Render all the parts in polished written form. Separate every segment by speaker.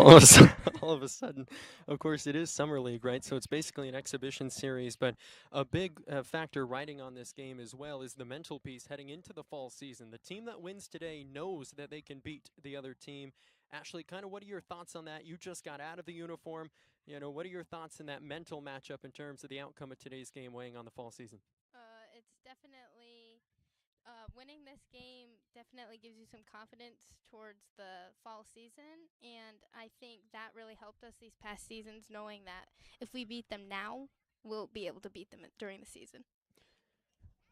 Speaker 1: all of a sudden, of course, it is Summer League, right? So it's basically an exhibition series, but a big factor riding on this game as well is the mental piece heading into the fall season. The team that wins today knows that they can beat the other team. Ashley, kind of what are your thoughts on that? You just got out of the uniform. What are your thoughts in that mental matchup in terms of the outcome of today's game weighing on the fall season?
Speaker 2: It's definitely winning this game definitely gives you some confidence towards the fall season, and I think that really helped us these past seasons, knowing that if we beat them now, we'll be able to beat them during the season.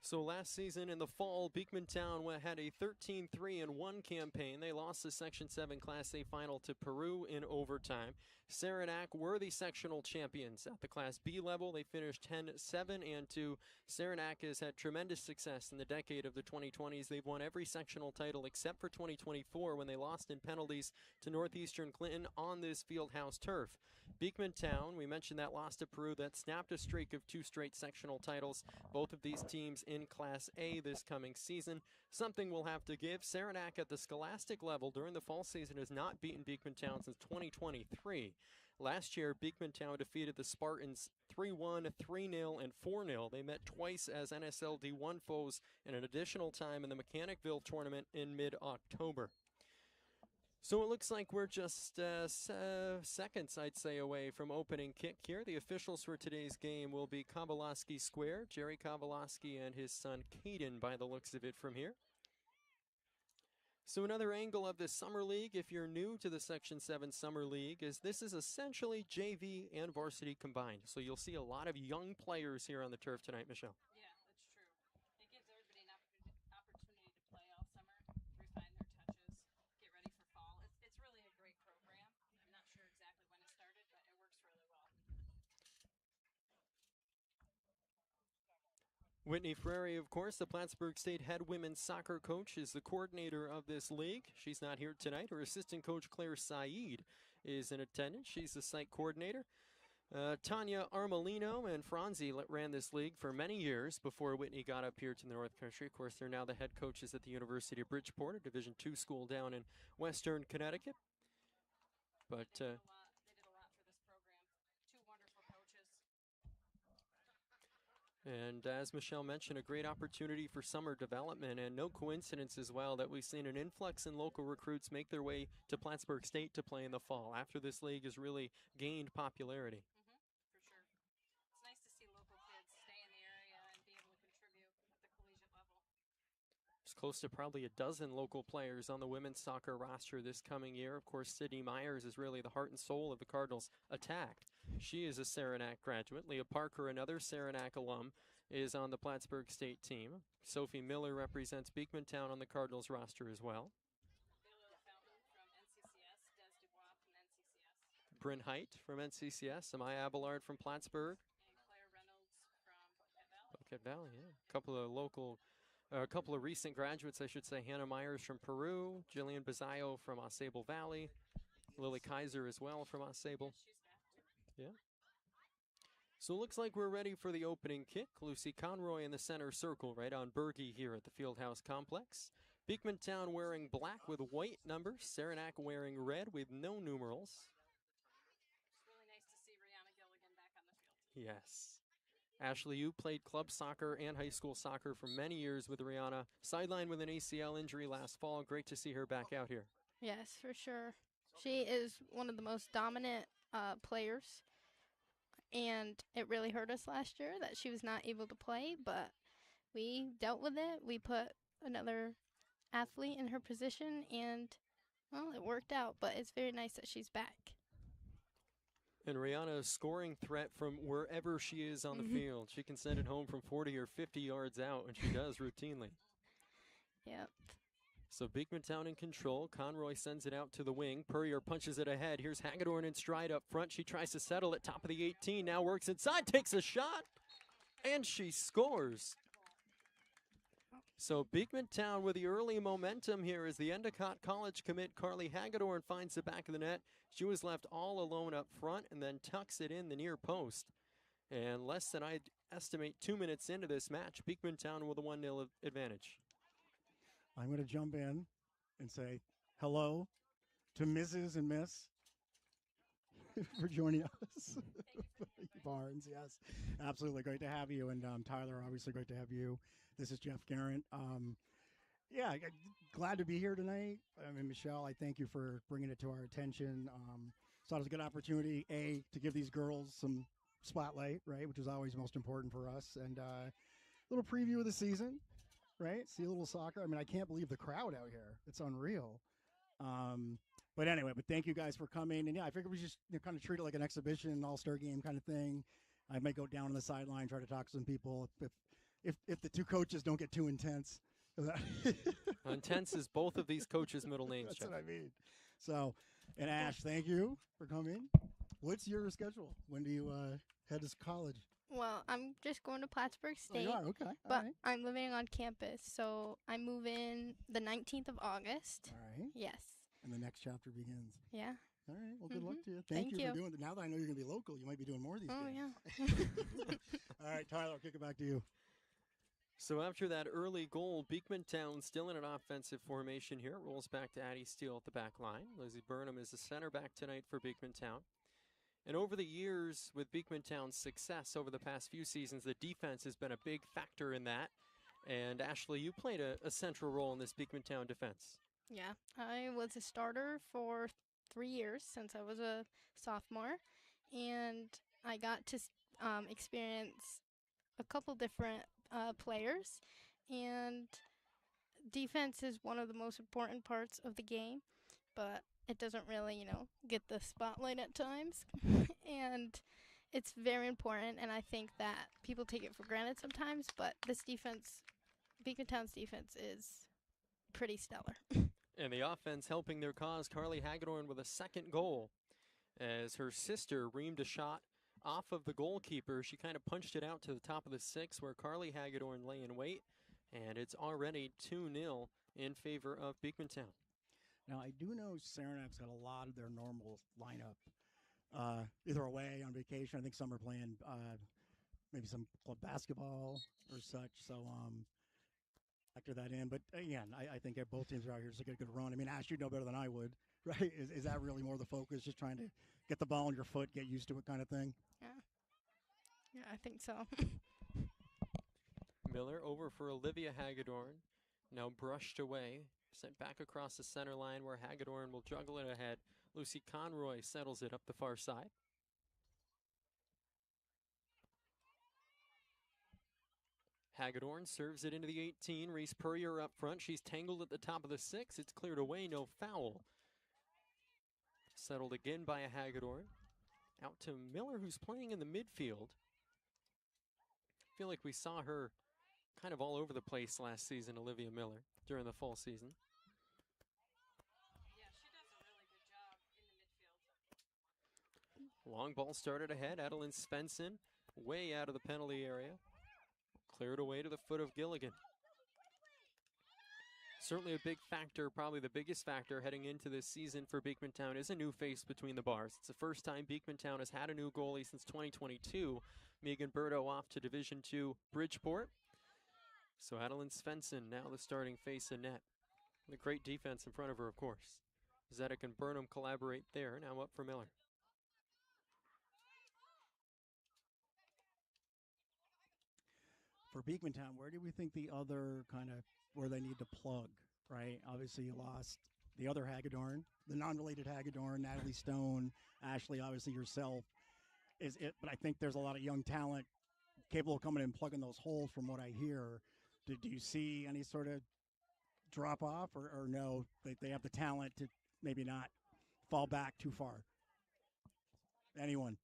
Speaker 1: So last season in the fall, Beekmantown had a 13-3-1 campaign. They lost the Section 7 Class A final to Peru in overtime. Saranac were the sectional champions at the Class B level. They finished 10-7-2. Saranac has had tremendous success in the decade of the 2020s. They've won every sectional title except for 2024 when they lost in penalties to Northeastern Clinton on this fieldhouse turf. Beekmantown, we mentioned that lost to Peru, that snapped a streak of 2 straight sectional titles. Both of these teams in Class A this coming season. Something we'll have to give. Saranac at the scholastic level during the fall season has not beaten Beekmantown since 2023. Last year, Beekmantown defeated the Spartans 3-1, 3-0, and 4-0. They met twice as NSL D1 foes and an additional time in the Mechanicville tournament in mid-October. So it looks like we're just seconds, I'd say, away from opening kick here. The officials for today's game will be Kowalski Square, Jerry Kowalski and his son Caden by the looks of it from here. So another angle of this Summer League, if you're new to the Section 7 Summer League, is this is essentially JV and varsity combined. So you'll see a lot of young players here on the turf tonight, Michelle.
Speaker 3: Yeah, that's true. It gives everybody an opportunity to play all summer, refine their touches, get ready for fall. It's really a great program. I'm not sure exactly when it started, but it works really well.
Speaker 1: Whitney Frary, of course, the Plattsburgh State head women's soccer coach, is the coordinator of this league. She's not here tonight. Her assistant coach, 𝗓𝗓 is in attendance. She's the site coordinator. Tanya Armelino and Franzi ran this league for many years before Whitney got up here to the North Country. Of course, they're now the head coaches at the University of Bridgeport, a Division II school down in Western Connecticut. But
Speaker 3: they did a lot for this program. 2 wonderful coaches.
Speaker 1: And as Michelle mentioned, a great opportunity for summer development, and no coincidence as well that we've seen an influx in local recruits make their way to Plattsburgh State to play in the fall after this league has really gained popularity.
Speaker 3: For sure. It's nice to see local kids stay in the area and be able to contribute at the collegiate level.
Speaker 1: There's close to probably a dozen local players on the women's soccer roster this coming year. Of course, Sydney Myers is really the heart and soul of the Cardinals' attack. She is a Saranac graduate. Leah Parker, another Saranac alum, is on the Plattsburgh State team. Sophie Miller represents Beekmantown on the Cardinals roster as well. Bryn Height from NCCS. Amaya Abelard from Plattsburgh.
Speaker 3: And Claire Reynolds from
Speaker 1: Buckhead Valley, yeah. A couple of recent graduates, I should say. Hannah Myers from Peru. Jillian Bazayo from Ausable Valley. Lily Kaiser as well from Ausable. Yeah. So it looks like we're ready for the opening kick. Lucy Conroy in the center circle right on Berge here at the Fieldhouse Complex. Beekmantown wearing black with white numbers. Saranac wearing red with no numerals.
Speaker 3: It's really nice to see Rihanna Gilligan back on the field.
Speaker 1: Yes. Ashley, you played club soccer and high school soccer for many years with Rihanna. Sidelined with an ACL injury last fall. Great to see her back out here.
Speaker 2: Yes, for sure. She is one of the most dominant players, and it really hurt us last year that she was not able to play, but we dealt with it. We put another athlete in her position, and, well, it worked out, but it's very nice that she's back.
Speaker 1: And Rihanna's scoring threat from wherever she is on the field. She can send it home from 40 or 50 yards out, and she does routinely.
Speaker 2: Yep.
Speaker 1: So Beekmantown in control. Conroy sends it out to the wing. Purrier punches it ahead. Here's Hagedorn in stride up front. She tries to settle it, top of the 18. Now works inside, takes a shot, and she scores. So Beekmantown with the early momentum here as the Endicott College commit Carly Hagedorn finds the back of the net. She was left all alone up front and then tucks it in the near post. And less than I'd estimate 2 minutes into this match, Beekmantown with a 1-0 advantage.
Speaker 4: I'm going to jump in and say hello to Mrs. and Miss for joining us. Barnes, yes, absolutely great to have you, and Tyler, obviously great to have you. This is Jeff Garrett. Yeah, glad to be here tonight. I mean, Michelle, I thank you for bringing it to our attention. Thought it was a good opportunity, to give these girls some spotlight, right, which is always most important for us, and a little preview of the season, right? See a little soccer. I mean, I can't believe the crowd out here. It's unreal. But anyway, thank you guys for coming. And yeah, I figured we just kind of treat it like an exhibition, an all-star game kind of thing. I might go down on the sideline, try to talk to some people if the two coaches don't get too intense.
Speaker 1: Intense is both of these coaches' middle names.
Speaker 4: That's
Speaker 1: Jeff.
Speaker 4: what I mean. So, and Ash, thank you for coming. What's your schedule? When do you head to college?
Speaker 2: Well, I'm just going to Plattsburgh
Speaker 4: Oh,
Speaker 2: State,
Speaker 4: you are? Okay.
Speaker 2: but
Speaker 4: All right.
Speaker 2: I'm living on campus, so I move in the 19th of August.
Speaker 4: All right.
Speaker 2: Yes.
Speaker 4: And the next chapter begins.
Speaker 2: Yeah.
Speaker 4: All right. Well, good luck to you.
Speaker 2: Thank
Speaker 4: you
Speaker 2: you.
Speaker 4: for doing it. Now that I know you're going to be local, you might be doing more of these
Speaker 2: Oh,
Speaker 4: games.
Speaker 2: yeah.
Speaker 4: All right, Tyler, I'll kick it back to you.
Speaker 1: So after that early goal, Beekmantown still in an offensive formation here. Rolls back to Addie Steele at the back line. Lizzie Burnham is the center back tonight for Beekmantown. And over the years, with Beekmantown's success over the past few seasons, the defense has been a big factor in that. And Ashley, you played a central role in this Beekmantown defense.
Speaker 2: Yeah. I was a starter for 3 years since I was a sophomore, and I got to experience a couple different players, and defense is one of the most important parts of the game, but it doesn't really, get the spotlight at times, and it's very important, and I think that people take it for granted sometimes, but this defense, Beekmantown's defense, is pretty stellar.
Speaker 1: And the offense helping their cause, Carly Hagedorn with a second goal. As her sister reamed a shot off of the goalkeeper, she kind of punched it out to the top of the six where Carly Hagedorn lay in wait, and it's already 2-0 in favor of Beekmantown.
Speaker 4: Now, I do know Saranac's got a lot of their normal lineup, either away on vacation. I think some are playing maybe some club basketball or such. So factor that in. But again, I think both teams are out here to get a good run. I mean, Ash, you know better than I would, right? Is that really more the focus, just trying to get the ball on your foot, get used to it kind of thing?
Speaker 2: Yeah, I think so.
Speaker 1: Miller over for Olivia Hagedorn. Now brushed away. Sent back across the center line where Hagedorn will juggle it ahead. Lucy Conroy settles it up the far side. Hagedorn serves it into the 18. Reese Purrier up front. She's tangled at the top of the 6. It's cleared away, no foul. Settled again by a Hagedorn. Out to Miller, who's playing in the midfield. I feel like we saw her kind of all over the place last season, Olivia Miller, during the fall season.
Speaker 3: Yeah, she does a really good job in the midfield.
Speaker 1: Long ball started ahead. Adeline Svensson way out of the penalty area. Cleared away to the foot of Gilligan. Certainly a big factor, probably the biggest factor heading into this season for Beekmantown is a new face between the bars. It's the first time Beekmantown has had a new goalie since 2022. Megan Berto off to Division II Bridgeport. So Adeline Svensson now the starting face in net. The great defense in front of her, of course. Zedek and Burnham collaborate there. Now up for Miller.
Speaker 4: For Beekmantown, where do we think the other kind of where they need to plug, right? Obviously, you lost the other Hagedorn, the non-related Hagedorn, Natalie Stone, Ashley, obviously yourself. But I think there's a lot of young talent capable of coming in and plugging those holes from what I hear. Do you see any sort of drop off or no, they have the talent to maybe not fall back too far? Anyone?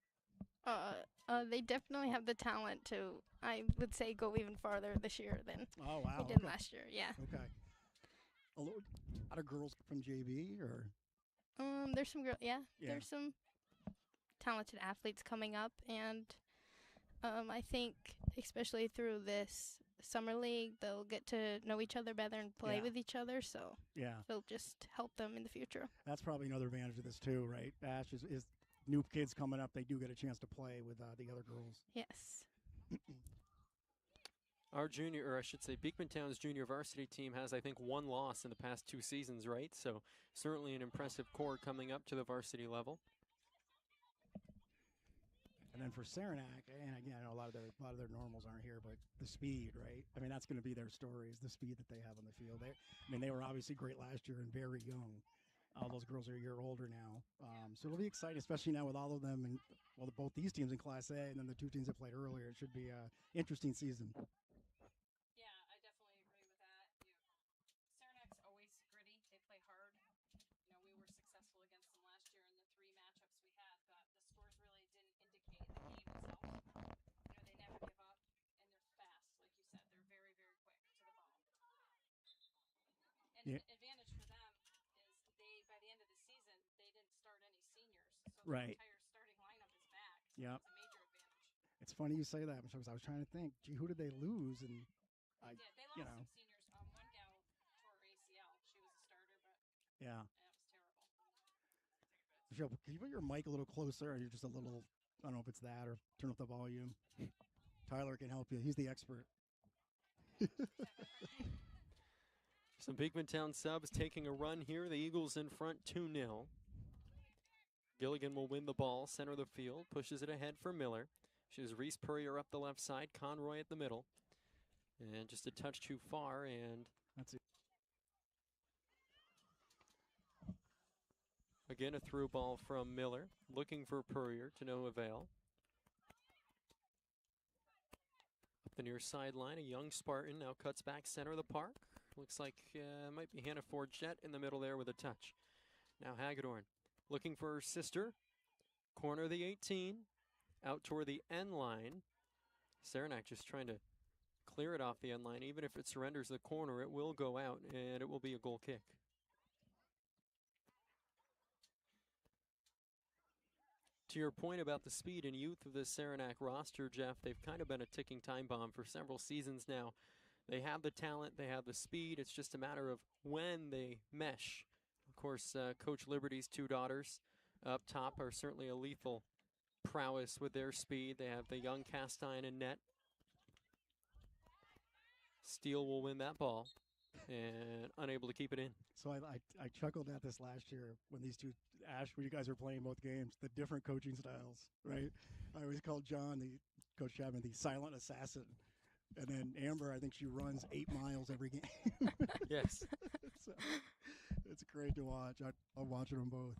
Speaker 2: They definitely have the talent to, I would say, go even farther this year than
Speaker 4: Oh, wow.
Speaker 2: they did
Speaker 4: Okay.
Speaker 2: last year. Yeah.
Speaker 4: Okay. A lot of girls from JV or?
Speaker 2: There's some
Speaker 4: Yeah.
Speaker 2: there's some talented athletes coming up, and I think especially through this summer league, they'll get to know each other better and play
Speaker 4: Yeah.
Speaker 2: with each other, so
Speaker 4: Yeah.
Speaker 2: it'll just help them in the future.
Speaker 4: That's probably another advantage of this too, right? Ash is new kids coming up. They do get a chance to play with the other girls.
Speaker 2: Yes.
Speaker 1: Our junior, or I should say Beekmantown's junior varsity team has, I think, one loss in the past 2 seasons, right? So certainly an impressive core coming up to the varsity level.
Speaker 4: And then for Saranac, and again, I know a lot of their normals aren't here, but the speed, right? I mean, that's going to be their story, is the speed that they have on the field. They were obviously great last year and very young. All those girls are a year older now, so it'll be exciting, especially now with all of them and both these teams in Class A and then the two teams that played earlier. It should be an interesting season.
Speaker 3: Yeah, I definitely agree with that. Saranac's always gritty. They play hard. We were successful against them last year in the 3 matchups we had, but the scores really didn't indicate the game itself. They never give up, and they're fast, like you said. They're very, very quick to the ball. And an advantage for them is by the end of the season, they didn't start any seniors, so the entire starting lineup is back. So
Speaker 4: yeah,
Speaker 3: it's a major advantage.
Speaker 4: It's funny you say that, because I was trying to think, gee, who did they lose? And
Speaker 3: they did. They lost some seniors. One gal tore her ACL. She was a starter, but
Speaker 4: yeah.
Speaker 3: That was terrible.
Speaker 4: Michelle, can you put your mic a little closer, or you're just a little, I don't know if it's that, or turn up the volume. Tyler can help you. He's the expert.
Speaker 1: Some Beekmantown subs taking a run here. The Eagles in front 2-0. Gilligan will win the ball, center of the field, pushes it ahead for Miller. She has Reese Purrier up the left side, Conroy at the middle. And just a touch too far, and
Speaker 4: that's it.
Speaker 1: Again, a through ball from Miller, looking for Purrier to no avail. Up the near sideline, a young Spartan now cuts back center of the park. Looks like might be Hannah Ford-Jett in the middle there with a touch. Now Hagedorn looking for her sister. Corner of the 18, out toward the end line. Saranac just trying to clear it off the end line. Even if it surrenders the corner, it will go out, and it will be a goal kick. To your point about the speed and youth of the Saranac roster, Jeff, they've kind of been a ticking time bomb for several seasons now. They have the talent, they have the speed. It's just a matter of when they mesh. Of course, Coach Liberty's 2 daughters up top are certainly a lethal prowess with their speed. They have the young Castine and net. Steele will win that ball and unable to keep it in.
Speaker 4: So I chuckled at this last year when these two, when you guys were playing both games, the different coaching styles, right? I always called Coach Chapman, the silent assassin. And then Amber, I think she runs 8 miles every game.
Speaker 1: Yes.
Speaker 4: So, it's great to watch. I'm watching them both.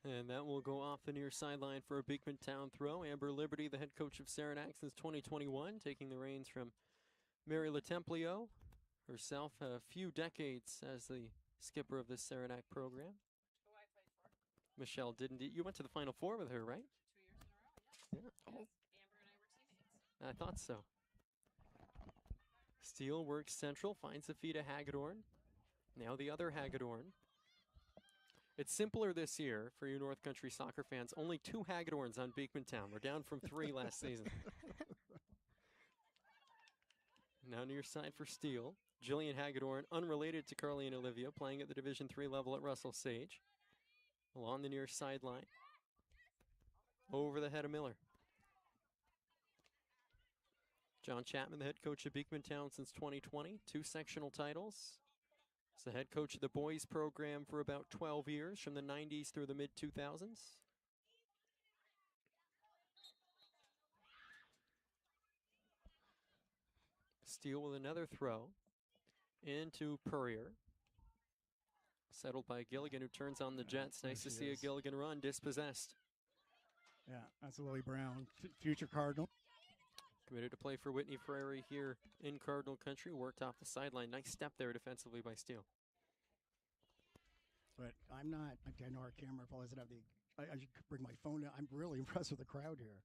Speaker 1: And that will go off the near sideline for a Beekmantown throw. Amber Liberty, the head coach of Saranac since 2021, taking the reins from Mary LaTemplio, herself a few decades as the skipper of this Saranac program.
Speaker 3: Who I played for.
Speaker 1: Michelle didn't. You went to the Final Four with her, right?
Speaker 3: 2 years in a row,
Speaker 1: yeah.
Speaker 3: Oh. Amber and I were teammates.
Speaker 1: I thought so. Steele works central, finds the feet of Hagedorn. Now the other Hagedorn. It's simpler this year for you North Country soccer fans. Only 2 Hagedorns on Beekmantown. We're down from 3 last season. Now near side for Steele. Jillian Hagedorn, unrelated to Carly and Olivia, playing at the Division III level at Russell Sage. Along the near sideline. Over the head of Miller. John Chapman, the head coach of Beekmantown since 2020. 2 sectional titles. He's the head coach of the boys program for about 12 years, from the 90s through the mid-2000s. Steele with another throw into Purrier. Settled by Gilligan, who turns on the Jets. Nice to see a Gilligan run, dispossessed.
Speaker 4: Yeah, that's Lily Brown, future Cardinal.
Speaker 1: Committed to play for Whitney Ferrari here in Cardinal Country. Worked off the sideline. Nice step there defensively by Steele.
Speaker 4: But I know our camera probably doesn't have I should bring my phone down. I'm really impressed with the crowd here.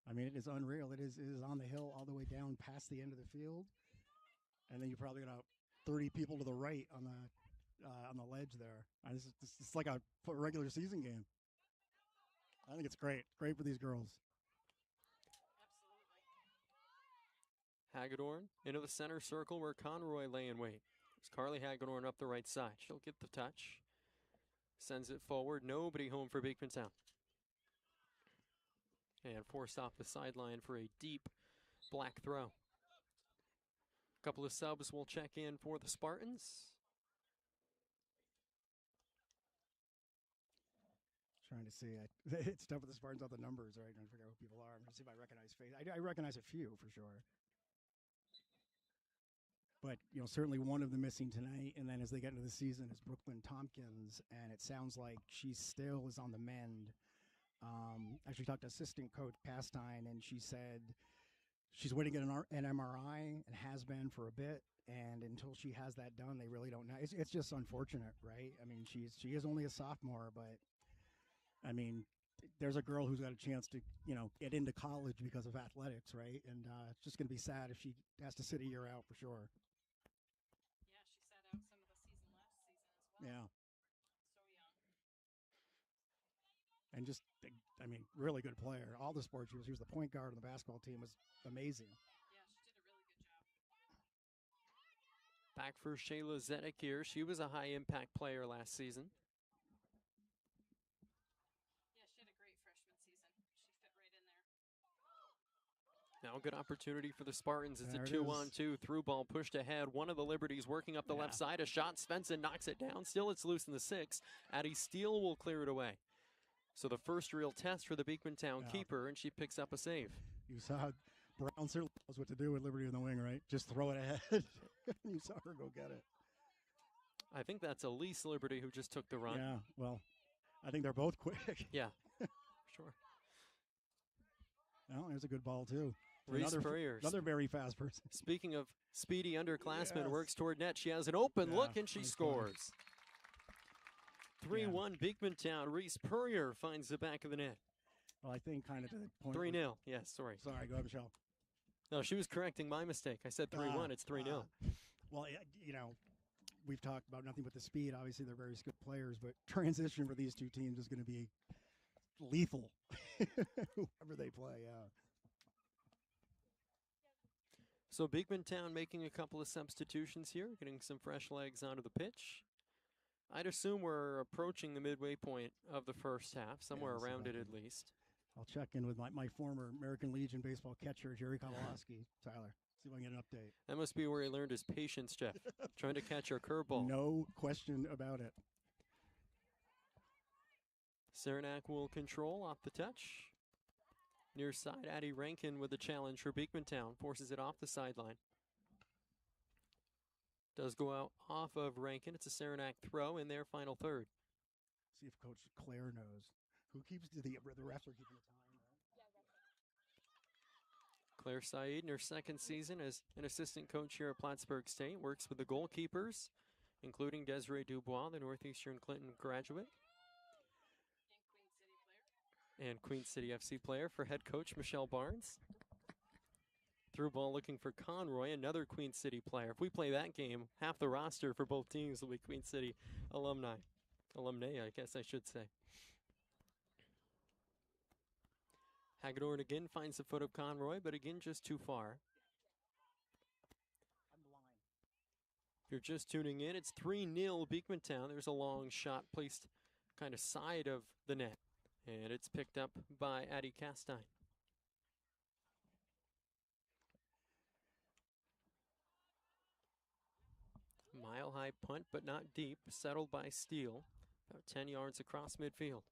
Speaker 4: I mean, it is unreal. It is on the hill all the way down past the end of the field. And then you probably got 30 people to the right on the ledge there. This is like a regular season game. I think it's great. Great for these girls.
Speaker 1: Hagedorn into the center circle where Conroy lay in wait. There's Carly Hagedorn up the right side. She'll get the touch. Sends it forward. Nobody home for Beekmantown. And forced off the sideline for a deep black throw. A couple of subs will check in for the Spartans.
Speaker 4: trying to see. It's tough with the Spartans, all the numbers, right? Trying to figure out who people are. I'm going to see if I recognize face. I recognize a few for sure. But, certainly one of them missing tonight. And then as they get into the season is Brooklyn Tompkins. And it sounds like she still is on the mend. Actually talked to assistant coach Pastine, and she said she's waiting to get an MRI and has been for a bit. And until she has that done, they really don't know. It's just unfortunate, right? I mean, she is only a sophomore, but, I mean, there's a girl who's got a chance to, get into college because of athletics, right? And it's just going to be sad if she has to sit a year out for sure.
Speaker 3: Yeah, she sat out some of the season last season as well.
Speaker 4: Yeah.
Speaker 3: So young.
Speaker 4: And just, I mean, really good player. All the sports she was the point guard on the basketball team, was amazing.
Speaker 3: Yeah, she did a really good job.
Speaker 1: Back for Shayla Zedek here. She was a high-impact player last season.
Speaker 3: Yeah, she had a great freshman season. She fit right in there.
Speaker 1: Now a good opportunity for the Spartans. It's
Speaker 4: There
Speaker 1: a
Speaker 4: it
Speaker 1: 2-on-2 through ball pushed ahead. One of the Liberties working up the left side. A shot. Svensson knocks it down. Still it's loose in the 6. Addie Steele will clear it away. So the first real test for the Beekmantown keeper, and she picks up a save.
Speaker 4: You saw Brown certainly knows what to do with Liberty in the wing, right? Just throw it ahead. You saw her go get it.
Speaker 1: I think that's Elise Liberty who just took the run.
Speaker 4: Yeah, well, I think they're both quick.
Speaker 1: Yeah, sure.
Speaker 4: Well, there's a good ball, too.
Speaker 1: Reese Purrier.
Speaker 4: Another very fast person.
Speaker 1: Speaking of speedy underclassmen,
Speaker 4: Yes.
Speaker 1: works toward net. She has an open look, and she
Speaker 4: nice
Speaker 1: scores. 3-1 Beekmantown. Reese Purrier finds the back of the net.
Speaker 4: Well, I think kind of to the point.
Speaker 1: 3-0. Yes, sorry.
Speaker 4: Sorry, go ahead, Michelle.
Speaker 1: No, she was correcting my mistake. I said 3-1. It's 3-0.
Speaker 4: Well, we've talked about nothing but the speed. Obviously, they're very good players, but transition for these two teams is going to be lethal, whoever they play. Yeah.
Speaker 1: So Beekmantown making a couple of substitutions here, getting some fresh legs onto the pitch. I'd assume we're approaching the midway point of the first half, somewhere
Speaker 4: Yeah,
Speaker 1: around it
Speaker 4: about
Speaker 1: at least.
Speaker 4: I'll check in with my former American Legion baseball catcher, Jerry Kowalski. Tyler, see if I can get an update.
Speaker 1: That must be where he learned his patience, Jeff, trying to catch our curveball.
Speaker 4: No question about it.
Speaker 1: Saranac will control off the touch. Near side, Addie Rankin with the challenge for Beekmantown, forces it off the sideline. Does go out off of Rankin. It's a Saranac throw in their final third.
Speaker 4: See if Coach Claire knows. Who keeps the refs are keeping the time, right?
Speaker 1: Claire Saeed in her second season as an assistant coach here at Plattsburgh State. Works with the goalkeepers, including Desiree Dubois, the Northeastern Clinton graduate. And Queen City FC player for head coach Michelle Barnes. Through ball looking for Conroy, another Queen City player. If we play that game, half the roster for both teams will be Queen City alumni. Alumnae, I guess I should say. Hagedorn again finds the foot of Conroy, but again just too far. If you're just tuning in, it's 3-0 Beekmantown. There's a long shot placed kind of side of the net, and it's picked up by Addie Castine. Mile-high punt, but not deep, settled by Steele, about 10 yards across midfield.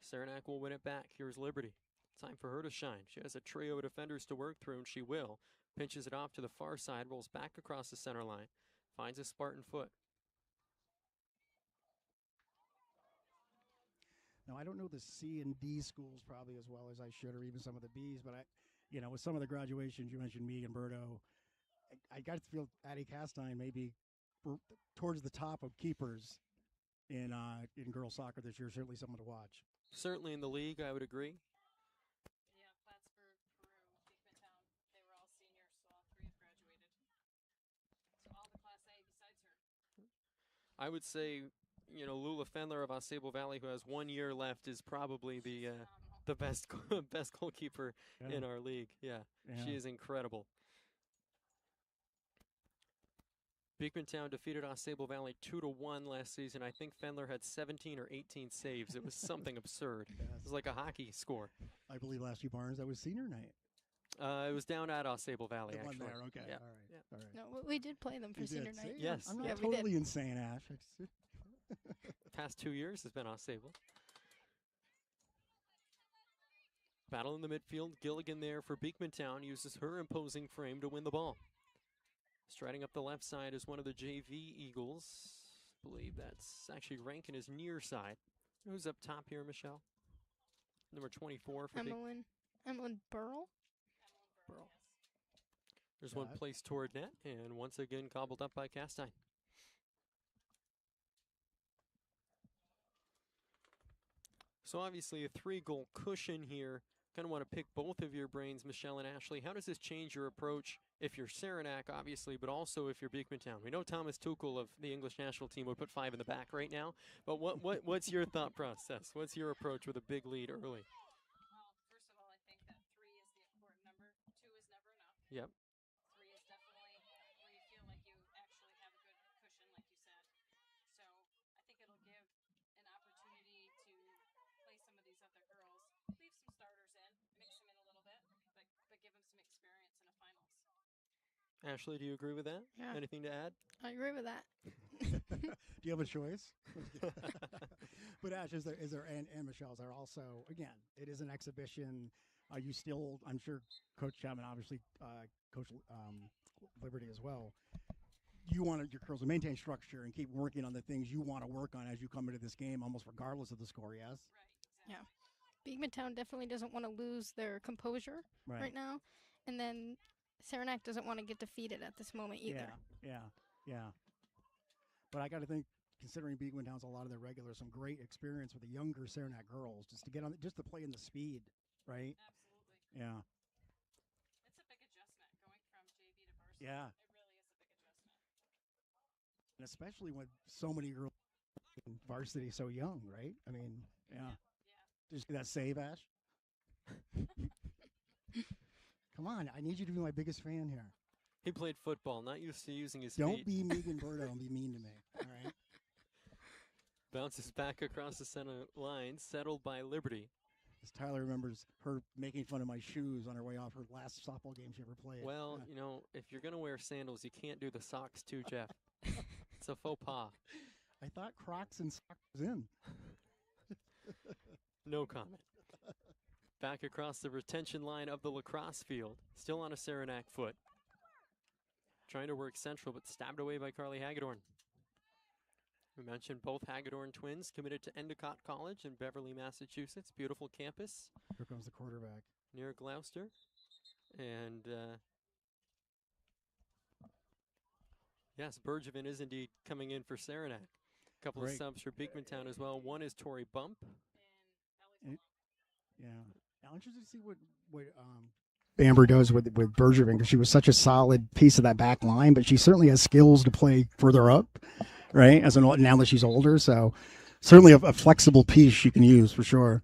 Speaker 1: Saranac will win it back. Here's Liberty. Time for her to shine. She has a trio of defenders to work through, and she will. Pinches it off to the far side, rolls back across the center line, finds a Spartan foot.
Speaker 4: Now, I don't know the C and D schools probably as well as I should, or even some of the Bs, but with some of the graduations, you mentioned Megan Berto, I got to feel Addie Castine maybe towards the top of keepers in girls soccer this year. Certainly someone to watch.
Speaker 1: Certainly in the league, I would agree.
Speaker 3: Yeah, Plattsburgh, Peru, Beekmantown, they were all seniors, so all three have graduated. So all the Class A besides her.
Speaker 1: I would say, Lula Fendler of Osable Valley, who has 1 year left, is probably the best goalkeeper in our league. Yeah, she is incredible. Beekmantown defeated Osable Valley 2-1 last season. I think Fendler had 17 or 18 saves. It was something absurd.
Speaker 4: Yes.
Speaker 1: It was like a hockey score.
Speaker 4: I believe last year, Barnes, that was senior night.
Speaker 1: It was down at Osable Valley,
Speaker 4: The one
Speaker 1: actually.
Speaker 4: there, okay,
Speaker 1: Yeah.
Speaker 4: all right.
Speaker 1: Yeah.
Speaker 4: All right.
Speaker 2: No, we did play them for
Speaker 4: You
Speaker 2: senior
Speaker 4: did.
Speaker 2: night.
Speaker 4: See,
Speaker 1: Yes.
Speaker 4: I'm not
Speaker 2: Yeah, we
Speaker 4: totally
Speaker 2: did.
Speaker 4: insane, Ash.
Speaker 1: Past 2 years has been Osable. Battle in the midfield. Gilligan there for Beekmantown uses her imposing frame to win the ball. Striding up the left side is one of the JV Eagles. I believe that's actually Rankin is near side. Who's up top here, Michelle? Number 24 for
Speaker 2: Emlyn Burrell.
Speaker 1: Burrell. There's one placed toward net, and once again gobbled up by Castine. So obviously a 3-goal cushion here. Kind of want to pick both of your brains, Michelle and Ashley. How does this change your approach if you're Saranac, obviously, but also if you're Beekmantown? We know Thomas Tuchel of the English national team would put 5 in the back right now, but what's your thought process? What's your approach with a big lead early?
Speaker 3: Well, first of all, I think that 3 is the important number. 2 is never enough.
Speaker 1: Yep.
Speaker 3: 3 is definitely where you feel like you actually have a good cushion, like you said. So I think it'll give an opportunity to play some of these other girls, leave some starters in, mix them in a little bit, but give them some experience in a finals.
Speaker 1: Ashley, do you agree with that?
Speaker 2: Yeah.
Speaker 1: Anything to add?
Speaker 2: I agree with that.
Speaker 4: Do you have a choice? But Ash, is there and Michelle's are also, again, it is an exhibition. You still, I'm sure Coach Chapman, obviously Coach Liberty as well. You want your girls to maintain structure and keep working on the things you want to work on as you come into this game, almost regardless of the score, yes?
Speaker 3: Right, exactly.
Speaker 2: Yeah. Beekmantown definitely doesn't want to lose their composure right now. And then Saranac doesn't want to get defeated at this moment either.
Speaker 4: Yeah. But I got to think, considering Beekmantown's a lot of their regulars, some great experience with the younger Saranac girls, just to get on, just to play in the speed, right?
Speaker 3: Absolutely.
Speaker 4: Yeah.
Speaker 3: It's a big adjustment going from JV to varsity.
Speaker 4: Yeah.
Speaker 3: It really is a big adjustment.
Speaker 4: And especially when so many girls in varsity so young, right? I mean, yeah. Just get that save, Ash. Come on, I need you to be my biggest fan here.
Speaker 1: He played football, not used to using his
Speaker 4: Don't
Speaker 1: feet.
Speaker 4: be Megan Berto and be mean to me, all right?
Speaker 1: Bounces back across the center line, settled by Liberty.
Speaker 4: As Tyler remembers her making fun of my shoes on her way off her last softball game she ever played.
Speaker 1: Well, you know, if you're going to wear sandals, you can't do the socks too, Jeff. It's a faux pas.
Speaker 4: I thought Crocs and socks was in.
Speaker 1: No comment. Back across the retention line of the lacrosse field. Still on a Saranac foot. Trying to work central, but stabbed away by Carly Hagedorn. We mentioned both Hagedorn twins committed to Endicott College in Beverly, Massachusetts. Beautiful campus.
Speaker 4: Here comes the quarterback.
Speaker 1: Near Gloucester. And yes, Bergevin is indeed coming in for Saranac. A couple of subs for Beekmantown as well. One is Tori Bump.
Speaker 4: Yeah. I'm interested to see what Amber does with Bergevin, because she was such a solid piece of that back line, but she certainly has skills to play further up, right? Now that she's older, so certainly a flexible piece she can use for sure.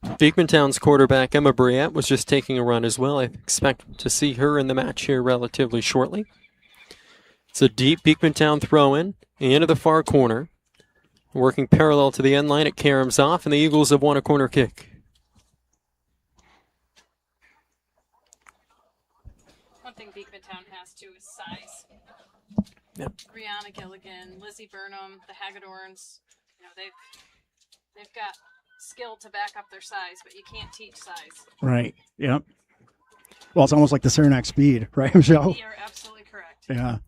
Speaker 1: Beekmantown's quarterback Emma Briette was just taking a run as well. I expect to see her in the match here relatively shortly. It's a deep Beekmantown throw-in into the far corner. Working parallel to the end line, it caroms off, and the Eagles have won a corner kick.
Speaker 3: One thing Beekmantown has too is size.
Speaker 1: Yep.
Speaker 3: Brianna Gilligan, Lizzie Burnham, the Hagedorns, you know, they've got skill to back up their size, but you can't teach size.
Speaker 4: Right. Yep. Well, it's almost like the Saranac speed, right, Michelle?
Speaker 3: You're absolutely correct.
Speaker 4: Yeah.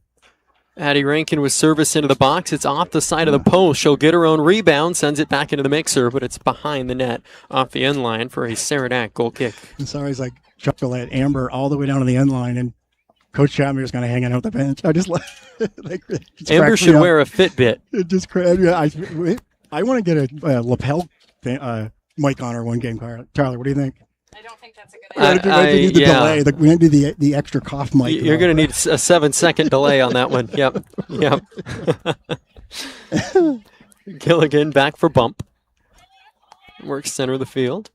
Speaker 1: Addie Rankin with service into the box. It's off the side of the post. She'll get her own rebound, sends it back into the mixer, but it's behind the net off the end line for a Saranac goal kick.
Speaker 4: And sorry, like chuckle at Amber all the way down to the end line, and Coach Chapman is kind of hanging out the bench. I just like
Speaker 1: Amber should wear a Fitbit.
Speaker 4: It just I want to get a lapel mic on her one game, Tyler. What do you think?
Speaker 3: I don't think that's a good idea.
Speaker 4: Delay. We need to do the extra cough mic.
Speaker 1: You're going to need a 7-second delay on that one. Yep. Gilligan back for Bump. Works center of the field.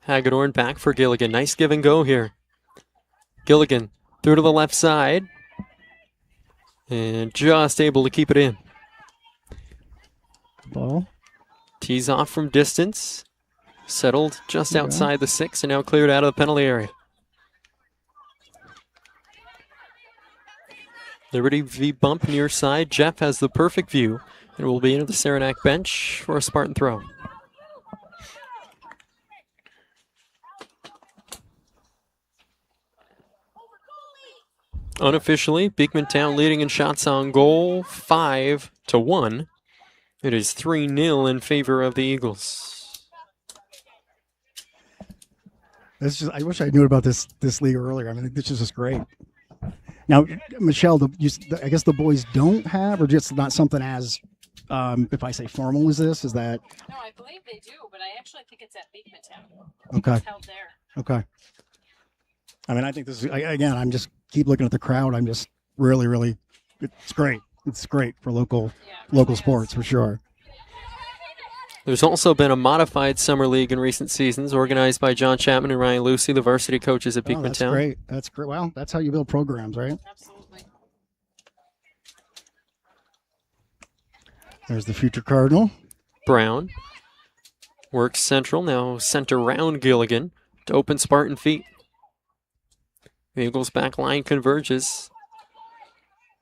Speaker 1: Hagedorn back for Gilligan. Nice give and go here. Gilligan through to the left side. And just able to keep it in.
Speaker 4: Ball.
Speaker 1: Tees off from distance. Settled just outside the 6 and now cleared out of the penalty area. Liberty v Bump near side. Jeff has the perfect view and will be into the Saranac bench for a Spartan throw. Unofficially, Beekmantown leading in shots on goal, 5-1. It is 3-0 in favor of the Eagles.
Speaker 4: This is, I wish I knew about this league earlier. I mean, this is just great. Now, Michelle, I guess the boys don't have, or just not something as, if I say formal as this, is that?
Speaker 3: No, I believe they do, but I actually think it's at Beekmantown.
Speaker 4: Okay.
Speaker 3: It's held there.
Speaker 4: Okay. I mean, I think this is, again, I'm just keep looking at the crowd. I'm just really, it's great. It's great for local sports for sure.
Speaker 1: There's also been a modified summer league in recent seasons organized by John Chapman and Ryan Lucy, the varsity coaches at Beekmantown.
Speaker 4: That's great. That's great. Well, that's how you build programs, right?
Speaker 3: Absolutely.
Speaker 4: There's the future Cardinal.
Speaker 1: Brown works central, now center round Gilligan to open Spartan feet. The Eagles' back line converges.